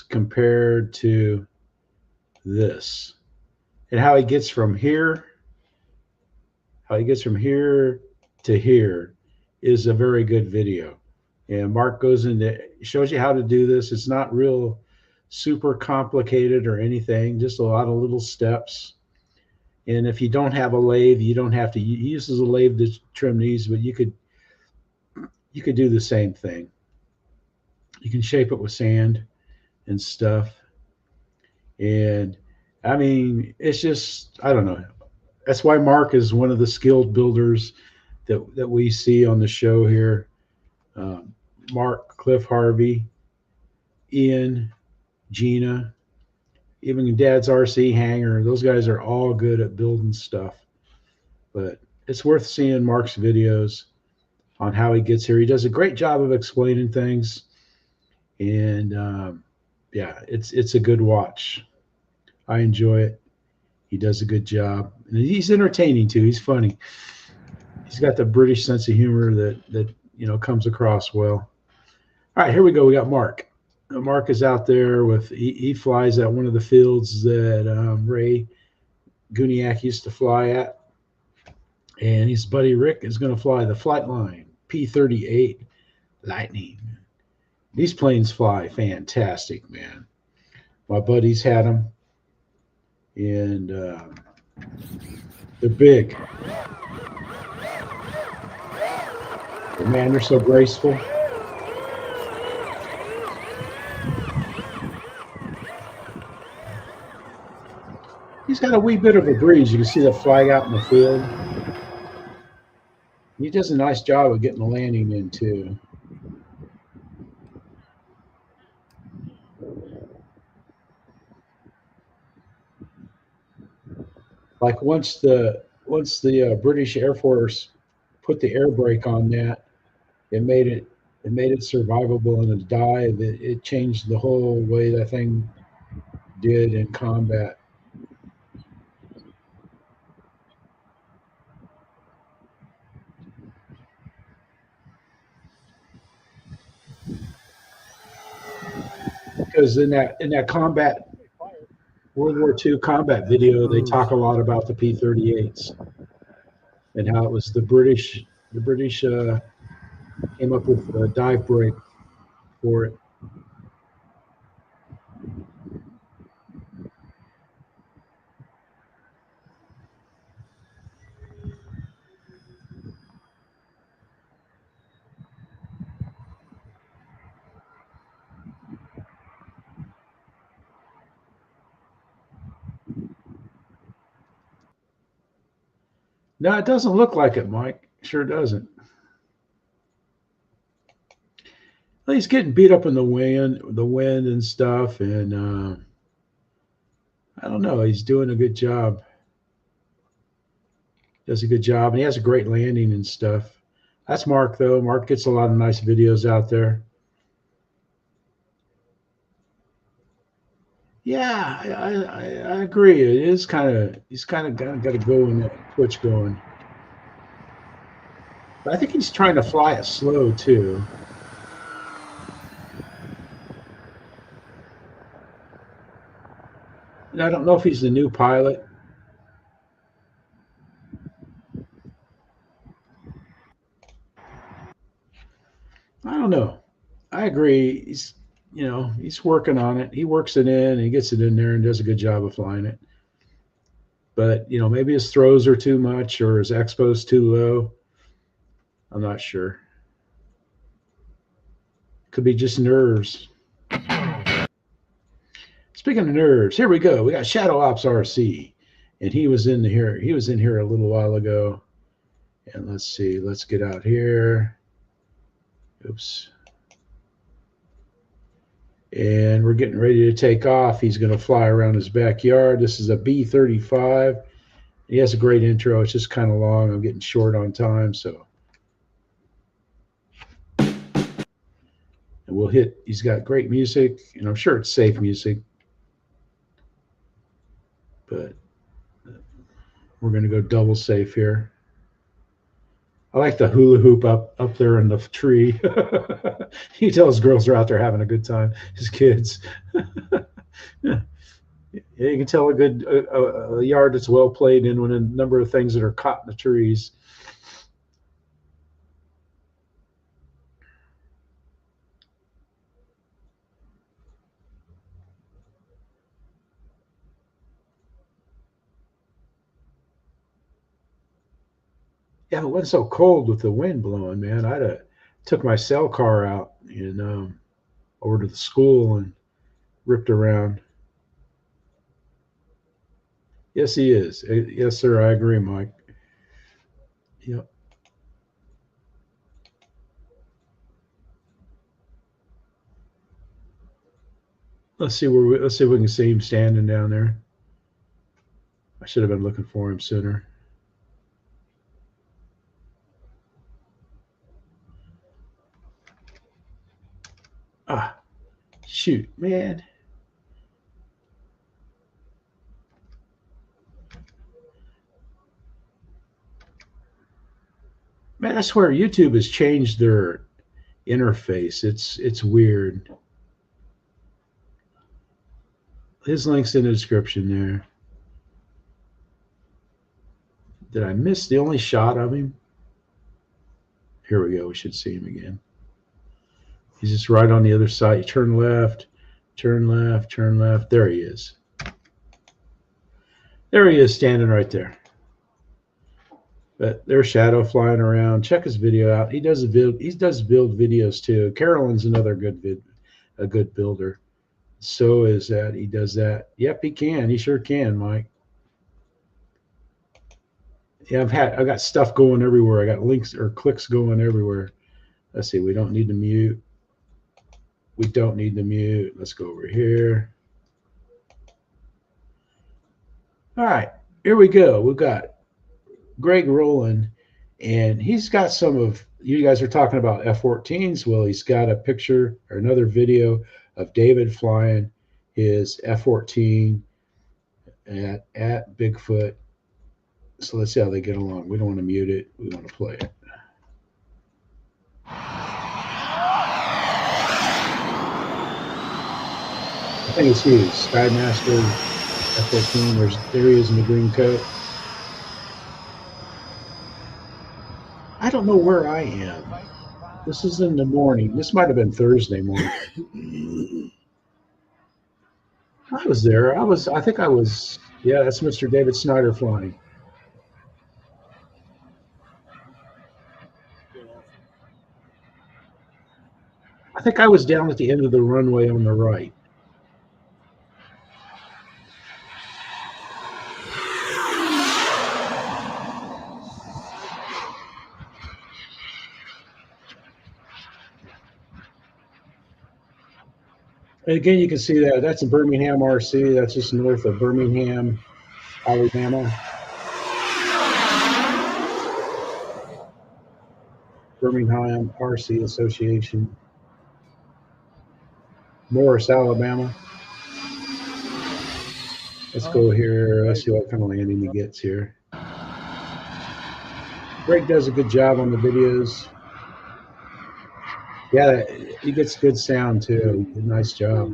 compared to this, and how he gets from here. How he gets from here to here is a very good video. And Mark goes into, shows you how to do this. It's not real super complicated or anything, just a lot of little steps. And if you don't have a lathe, you don't have to, he uses a lathe to trim these, but you could do the same thing. You can shape it with sand and stuff. And I mean, it's just, I don't know. That's why Mark is one of the skilled builders that we see on the show here. Mark, Cliff Harvey, Ian, Gina, even Dad's RC Hangar. Those guys are all good at building stuff. But it's worth seeing Mark's videos on how he gets here. He does a great job of explaining things. And yeah, it's a good watch. I enjoy it. He does a good job. And he's entertaining too. He's funny. He's got the British sense of humor that you know comes across well. All right, here we go. We got Mark. Mark is out there with he flies at one of the fields that Ray Guniak used to fly at, and his buddy Rick is going to fly the Flightline P-38 Lightning. These planes fly fantastic, man. My buddies had them, and they're big. But man, they're so graceful. He's got a wee bit of a breeze. You can see the flag out in the field. He does a nice job of getting the landing in too. Like once the British Air Force put the air brake on that, it made it survivable in a dive. It changed the whole way that thing did in combat. Because in that combat World War II combat video, they talk a lot about the P-38s and how it was the British came up with a dive brake for it. No, it doesn't look like it, Mike. Sure doesn't. Well, he's getting beat up in the wind and stuff, and I don't know. He's doing a good job. Does a good job, and he has a great landing and stuff. That's Mark, though. Mark gets a lot of nice videos out there. Yeah, I agree. It is he's kind of got to go in that twitch going. But I think he's trying to fly it slow too. And I don't know if he's the new pilot. I don't know. I agree. He's working on it. He works it in, and he gets it in there and does a good job of flying it. But, maybe his throws are too much or his expo's too low. I'm not sure. Could be just nerves. Speaking of nerves, here we go. We got Shadow Ops RC, and he was in here. He was in here a little while ago. And let's see. Let's get out here. Oops. And we're getting ready to take off. He's going to fly around his backyard. This is a B-35. He has a great intro. It's just kind of long. I'm getting short on time, so. And we'll hit. He's got great music, and I'm sure it's safe music. But we're going to go double safe here. I like the hula hoop up there in the tree. He tells girls are out there having a good time. His kids. Yeah, you can tell a yard that's well played in when a number of things that are caught in the trees. Yeah, it wasn't so cold with the wind blowing, man. I'd have took my cell car out and over to the school and ripped around. Yes, he is. Yes, sir. I agree, Mike. Yep. Let's see if we can see him standing down there. I should have been looking for him sooner. Ah, shoot, man. Man, I swear YouTube has changed their interface. It's weird. His link's in the description there. Did I miss the only shot of him? Here we go. We should see him again. He's just right on the other side. You turn left, turn left, turn left. There he is. There he is standing right there. But there's Shadow flying around. Check his video out. He does build videos too. Carolyn's another a good builder. So is that. He does that. Yep, he can. He sure can, Mike. Yeah, I've got stuff going everywhere. I got links or clicks going everywhere. Let's see. We don't need to mute. We don't need to mute. Let's go over here. All right, here we go. We've got Greg Rowland, and he's got some of, you guys are talking about F-14s. Well, he's got a picture or another video of David flying his F-14 at Bigfoot. So let's see how they get along. We don't want to mute it. We want to play it. I think it's huge. Skymaster F-14. There he is in the green coat. I don't know where I am. This is in the morning. This might have been Thursday morning. I was there. I think I was. Yeah, that's Mr. David Snyder flying. I think I was down at the end of the runway on the right. And again, you can see that that's a Birmingham RC. That's just north of Birmingham, Alabama. Birmingham RC Association. Morris, Alabama. Let's go here. Let's see what kind of landing he gets here. Greg does a good job on the videos. Yeah, he gets good sound too. Nice job.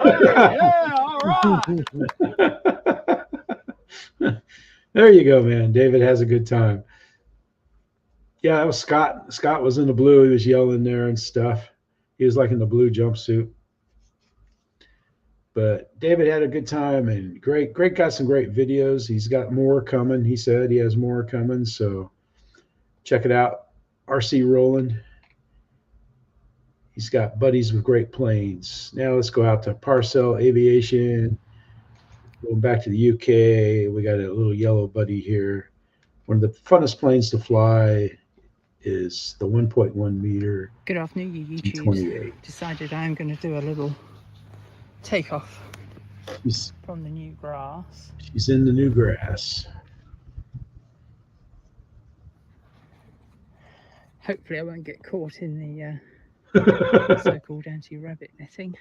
Yeah, all right. There you go, man. David has a good time. Yeah, that was Scott. Scott was in the blue. He was yelling there and stuff. He was like in the blue jumpsuit. But David had a good time, and Greg got some great videos. He's got more coming. He said he has more coming, so check it out. RC Roland. He's got buddies with great planes. Now let's go out to Parcel Aviation. Going back to the UK, we got a little yellow buddy here. One of the funnest planes to fly is the 1.1 meter. Good afternoon, you YouTube. 28. Decided I'm going to do a little takeoff from the new grass. She's in the new grass. Hopefully I won't get caught in the so-called anti-rabbit netting.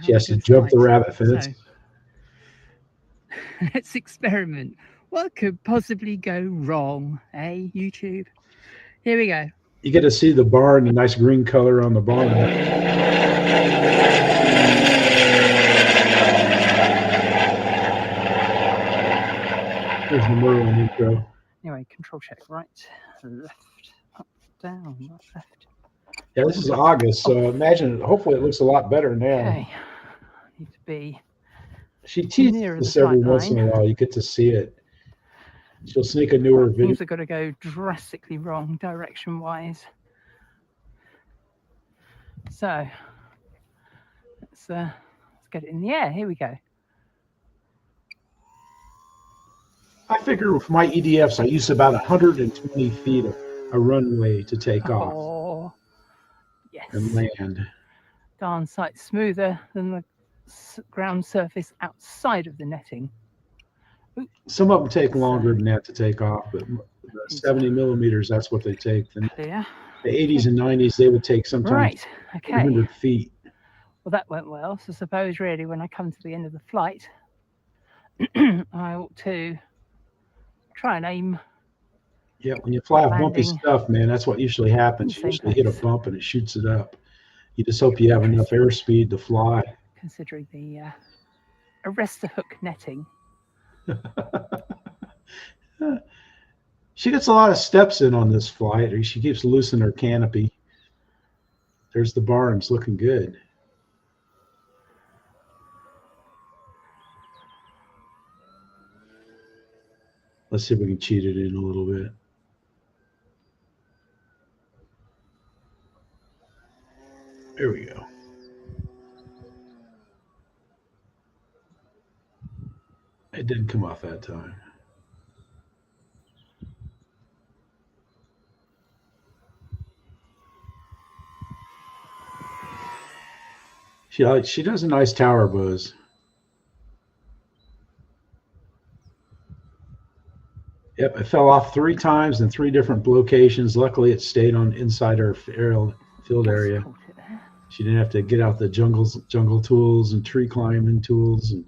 She has to jump the rabbit fence. So, let's experiment. What could possibly go wrong, eh, YouTube? Here we go. You get to see the barn, the nice green color on the barn. There's the Merlin intro. Anyway, control check. Right, left, up, down, left. Yeah, this is August, so imagine, hopefully it looks a lot better now. Okay, need to be. She teases this every once in a while. You get to see it. She'll sneak a newer video. Things are going to go drastically wrong direction-wise. So let's get it in the air. Here we go. I figure with my EDFs, I use about 120 feet of a runway to take off. Yes. And land. Darn sight smoother than the ground surface outside of the netting. Some of them take longer than that to take off, but the 70 millimeters, that's what they take. Yeah. The 80s and 90s, they would take sometimes Right. Okay. 100 feet. Well, that went well. So suppose really when I come to the end of the flight, I ought to try and aim. Yeah, when you fly a bumpy Landing. stuff, man, that's what usually happens. You usually hit a bump and it shoots it up. You just hope you have enough airspeed to fly. Considering the arrest the hook netting. She gets a lot of steps in on this flight, or she keeps loosening her canopy. There's the barns looking good. Let's see if we can cheat it in a little bit. There we go. It didn't come off that time. She does a nice tower buzz. Yep, it fell off 3 times in 3 different locations. Luckily, it stayed on inside our field area. She didn't have to get out the jungle tools and tree climbing tools. And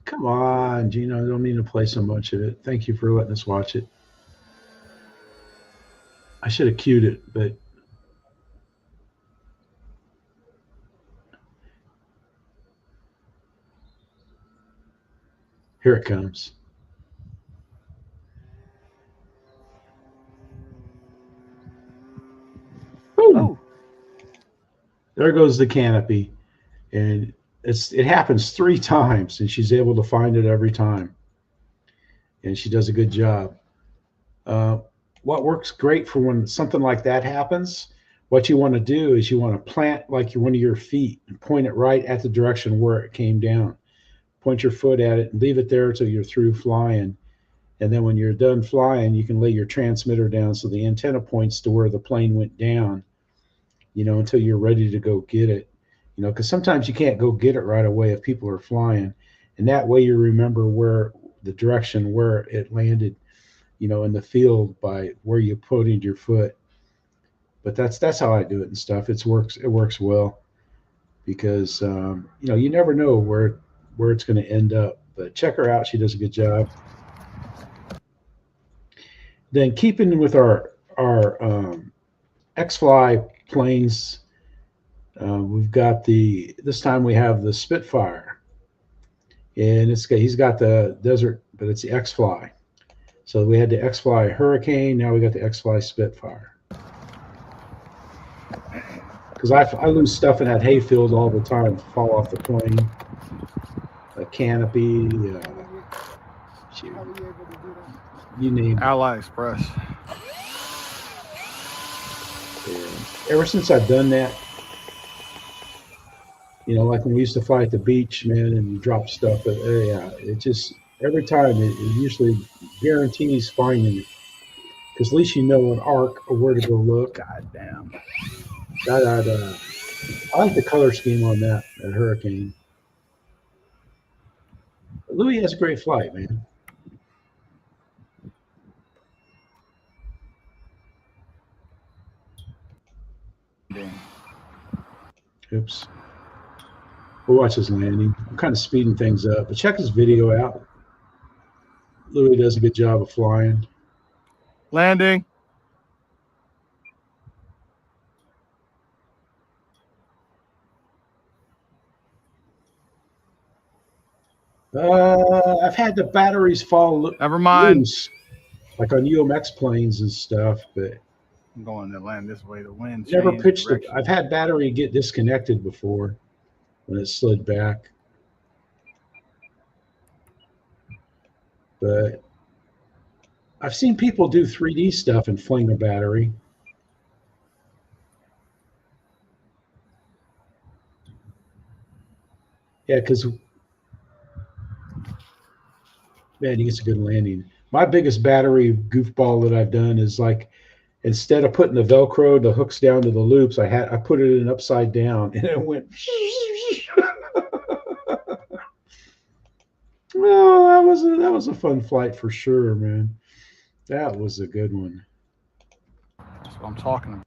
come on, Gino, I don't mean to play so much of it. Thank you for letting us watch it. I should have queued it, but here it comes. Oh. There goes the canopy. And it happens 3 times, and she's able to find it every time. And she does a good job. What works great for when something like that happens, what you want to do is you want to plant like one of your feet and point it right at the direction where it came down. Point your foot at it and leave it there until you're through flying. And then when you're done flying, you can lay your transmitter down so the antenna points to where the plane went down, until you're ready to go get it. Because sometimes you can't go get it right away if people are flying. And that way you remember where the direction where it landed, in the field by where you pointed your foot. But that's how I do it and stuff. It works well because you never know where it's going to end up. But check her out; she does a good job. Then keeping with our X-Fly planes, we've got this time we have the Spitfire, and he's got the Desert, but it's the X-Fly. So we had the X-Fly Hurricane. Now we got the X-Fly Spitfire. Because I lose stuff in that hayfield all the time, fall off the plane, a canopy, you name it. Ally Express. Yeah. Ever since I've done that, like when we used to fly at the beach, man, and you drop stuff, it just, every time it usually guarantees finding it. Because at least you know an arc or where to go look. God damn. I like the color scheme on that Hurricane. Lewie has a great flight, man. Oops. We'll watch his landing. I'm kind of speeding things up, but check his video out. Lewie does a good job of flying. Landing. I've had the batteries fall Never mind. loose, like on UMX planes and stuff, but I'm going to land this way. The wind. never pitched it. I've had battery get disconnected before when it slid back. But I've seen people do 3D stuff and fling a battery. Yeah, because man, he gets a good landing. My biggest battery goofball that I've done is like, instead of putting the Velcro, the hooks down to the loops, I put it in upside down, and it went. Well, that was a fun flight for sure, man. That was a good one. That's what I'm talking about.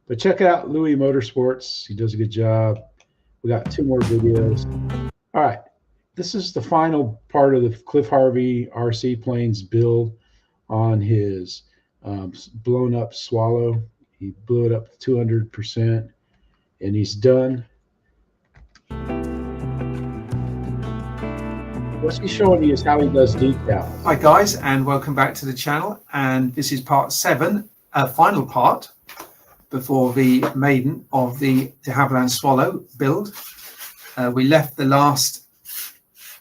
But check out Lewie Motorsports. He does a good job. We got 2 more videos. All right. This is the final part of the Cliff Harvey RC planes build on his blown up Swallow. He blew it up to 200%, and he's done. What he's showing you is how he does decals. Hi guys, and welcome back to the channel. And this is part 7, final part before the maiden of the de Havilland Swallow build. We left the last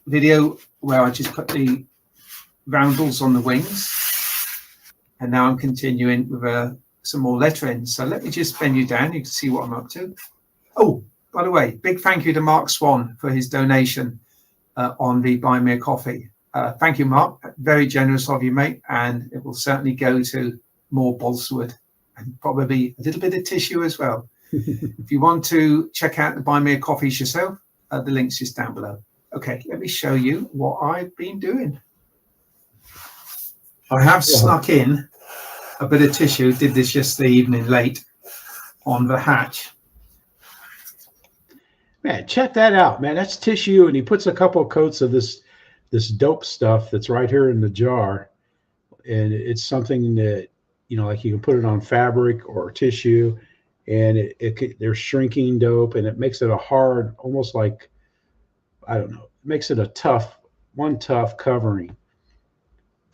video where I just put the roundels on the wings, and now I'm continuing with some more lettering. So let me just bend you down, you can see what I'm up to. Oh, by the way, big thank you to Mark Swan for his donation on the Buy Me a Coffee. Thank you, Mark, very generous of you, mate, and it will certainly go to more balsa wood and probably a little bit of tissue as well. If you want to check out the Buy Me a Coffees yourself, the link's just down below. Okay, let me show you what I've been doing. I have snuck in a bit of tissue, did this yesterday evening late on the hatch. Man, check that out, man. That's tissue, and he puts a couple of coats of this dope stuff that's right here in the jar, and it's something that, like you can put it on fabric or tissue, and they're shrinking dope, and it makes it a hard, almost like, I don't know, it makes it a tough covering.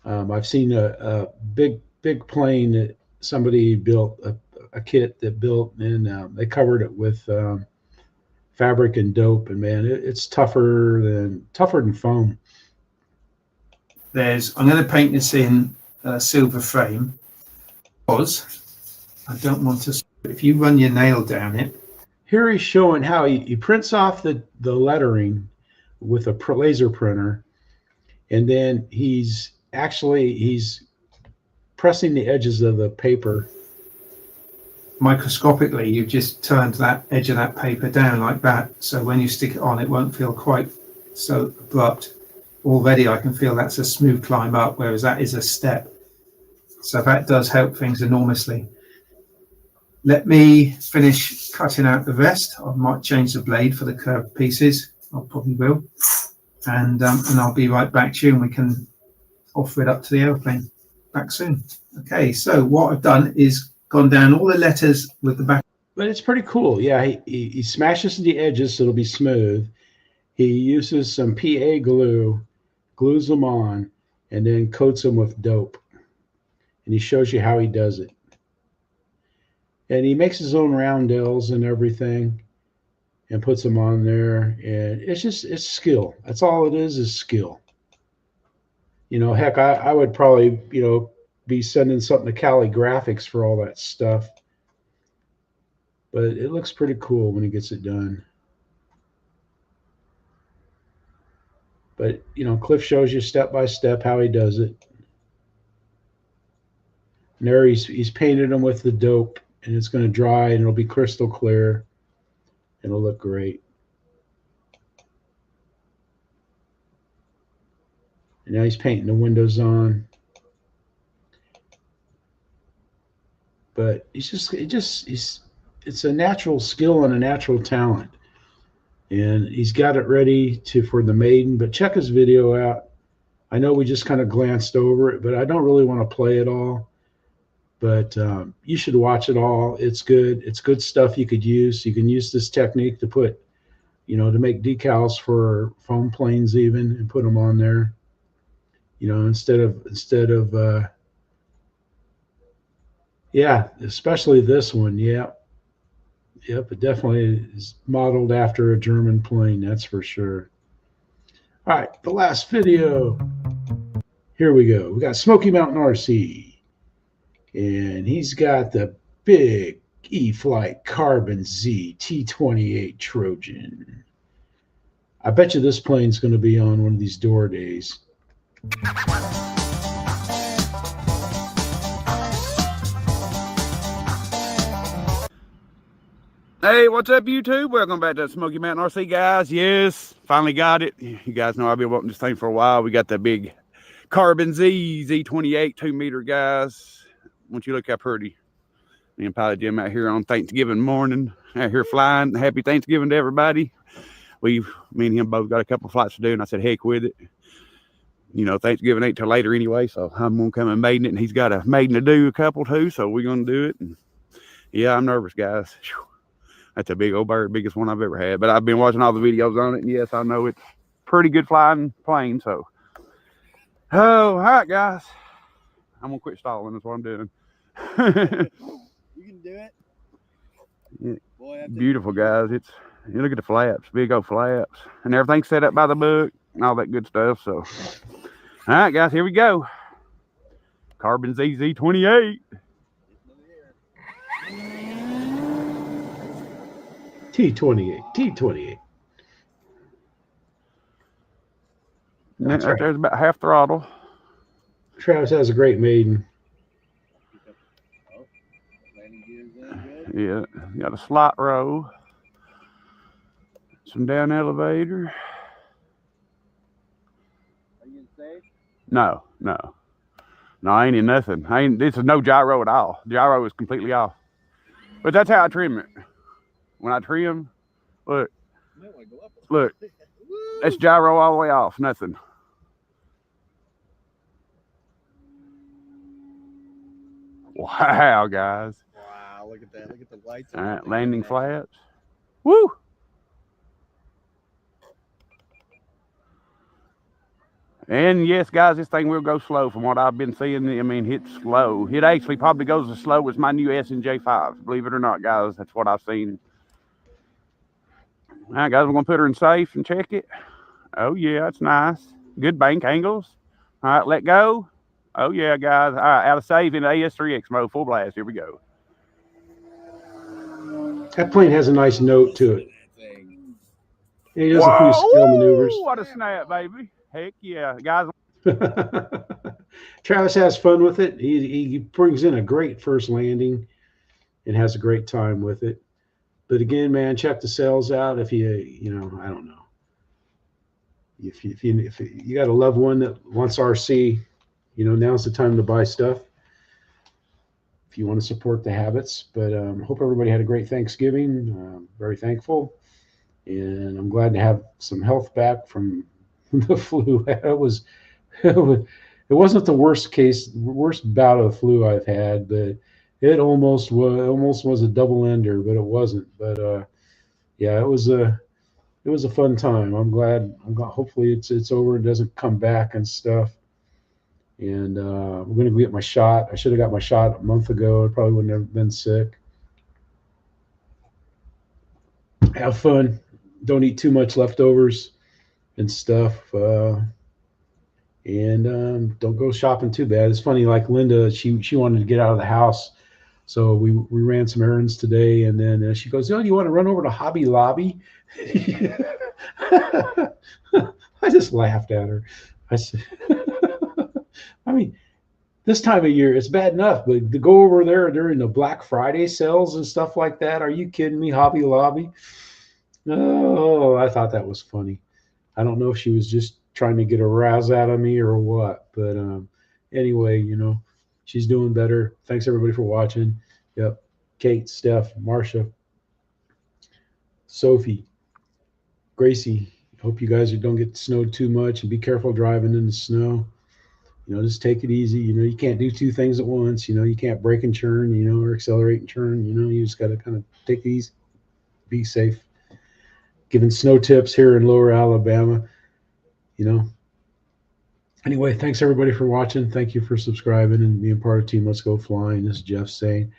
I've seen a big plane that somebody built, a kit that built, and they covered it with fabric and dope, and man, it's tougher than foam. I'm going to paint this in silver frame because I don't want to. If you run your nail down it. Here he's showing how he prints off the lettering with a laser printer, and then he's pressing the edges of the paper. Microscopically, you've just turned that edge of that paper down like that, so when you stick it on, it won't feel quite so abrupt. Already I can feel that's a smooth climb up, whereas that is a step. So that does help things enormously. Let me finish cutting out the rest. I might change the blade for the curved pieces. I probably will. And I'll be right back to you, and we can offer it up to the airplane back soon. Okay, so what I've done is gone down all the letters with the back. But it's pretty cool. Yeah, he smashes the edges so it'll be smooth. He uses some PA glue, glues them on, and then coats them with dope. And he shows you how he does it. And he makes his own roundels and everything and puts them on there. And it's skill. That's all it is skill. You know, heck, I would probably, be sending something to Cali Graphics for all that stuff. But it looks pretty cool when he gets it done. But, Cliff shows you step by step how he does it. And there he's painted them with the dope, and it's going to dry, and it'll be crystal clear. It'll look great. And now he's painting the windows on. But it's a natural skill and a natural talent. And he's got it ready for the Maiden. But check his video out. I know we just kind of glanced over it, but I don't really want to play it all. But you should watch it all. It's good. It's good stuff you could use. You can use this technique to put, to make decals for foam planes even, and put them on there. Instead of yeah, especially this one. Yeah. Yep, it definitely is modeled after a German plane, that's for sure. All right, the last video. Here we go. We got Smoky Mountain RC. And he's got the big E-Flite Carbon Z T28 Trojan. I bet you this plane's going to be on one of these door days. Hey, what's up, YouTube? Welcome back to Smoky Mountain RC, guys. Yes, finally got it. You guys know I've been wanting this thing for a while. We got that big Carbon Z Z28 2-meter, guys. Won't you look how pretty? Me and Pilot Jim out here on Thanksgiving morning, out here flying. Happy Thanksgiving to everybody. Me and him both got a couple of flights to do, and I said, heck with it. Thanksgiving ain't till later anyway, so I'm gonna come and Maiden it, and he's got a Maiden to do a couple too, so we're gonna do it. And yeah, I'm nervous, guys. Whew. That's a big old bird, biggest one I've ever had. But I've been watching all the videos on it, and yes, I know it's pretty good flying plane. So, all right, guys, I'm gonna quit stalling. That's what I'm doing. You can do it. Yeah. Boy, beautiful, guys. You look at the flaps, big old flaps, and everything's set up by the book and all that good stuff. So, all right, guys, here we go. Carbon ZZ28. T28. That's right there's about half throttle. Travis has a great Maiden. Yeah, got a slot row. Some down elevator. Are you safe? No, I ain't in nothing. This is no gyro at all. Gyro is completely off. But that's how I trim it. When I trim, look, that's gyro all the way off, nothing. Wow, guys. Wow, look at that. Look at the lights. All right, landing flaps. Woo! And yes, guys, this thing will go slow from what I've been seeing. I mean, it's slow. It actually probably goes as slow as my new S&J5. Believe it or not, guys, that's what I've seen. All right, guys, we're going to put her in safe and check it. Oh, yeah, that's nice. Good bank angles. All right, let go. Oh, yeah, guys. All right, out of safe in AS3X mode, full blast. Here we go. That plane has a nice note to it. And he does a few skill maneuvers. What a snap, baby. Heck yeah, guys. Travis has fun with it. He brings in a great first landing and has a great time with it. But again, man, check the sales out. If you I don't know. If you got a loved one that wants RC, now's the time to buy stuff. If you want to support the habits. But hope everybody had a great Thanksgiving. Very thankful. And I'm glad to have some health back from the flu. It wasn't the worst bout of the flu I've had, but it almost was a double ender, but it wasn't. But yeah, it was a fun time. I'm glad. Hopefully it's over. It doesn't come back and stuff. And I'm going to get my shot. I should have got my shot a month ago. I probably wouldn't have been sick. Have fun. Don't eat too much leftovers and stuff. And don't go shopping too bad. It's funny, like Linda, she wanted to get out of the house. So we ran some errands today. And then she goes, "Oh, do you want to run over to Hobby Lobby?" I just laughed at her. I said, I mean, this time of year, it's bad enough, but to go over there during the Black Friday sales and stuff like that, are you kidding me? Hobby Lobby? Oh, I thought that was funny. I don't know if she was just trying to get a razz out of me or what, but anyway, she's doing better. Thanks everybody for watching. Yep. Kate, Steph, Marcia, Sophie, Gracie. Hope you guys don't get snowed too much, and be careful driving in the snow. Just take it easy. You can't do two things at once. You can't brake and churn, or accelerate and churn. You just got to kind of take it easy, be safe. Giving snow tips here in Lower Alabama. Anyway, thanks everybody for watching. Thank you for subscribing and being part of Team Let's Go Flying. This is Jeff saying,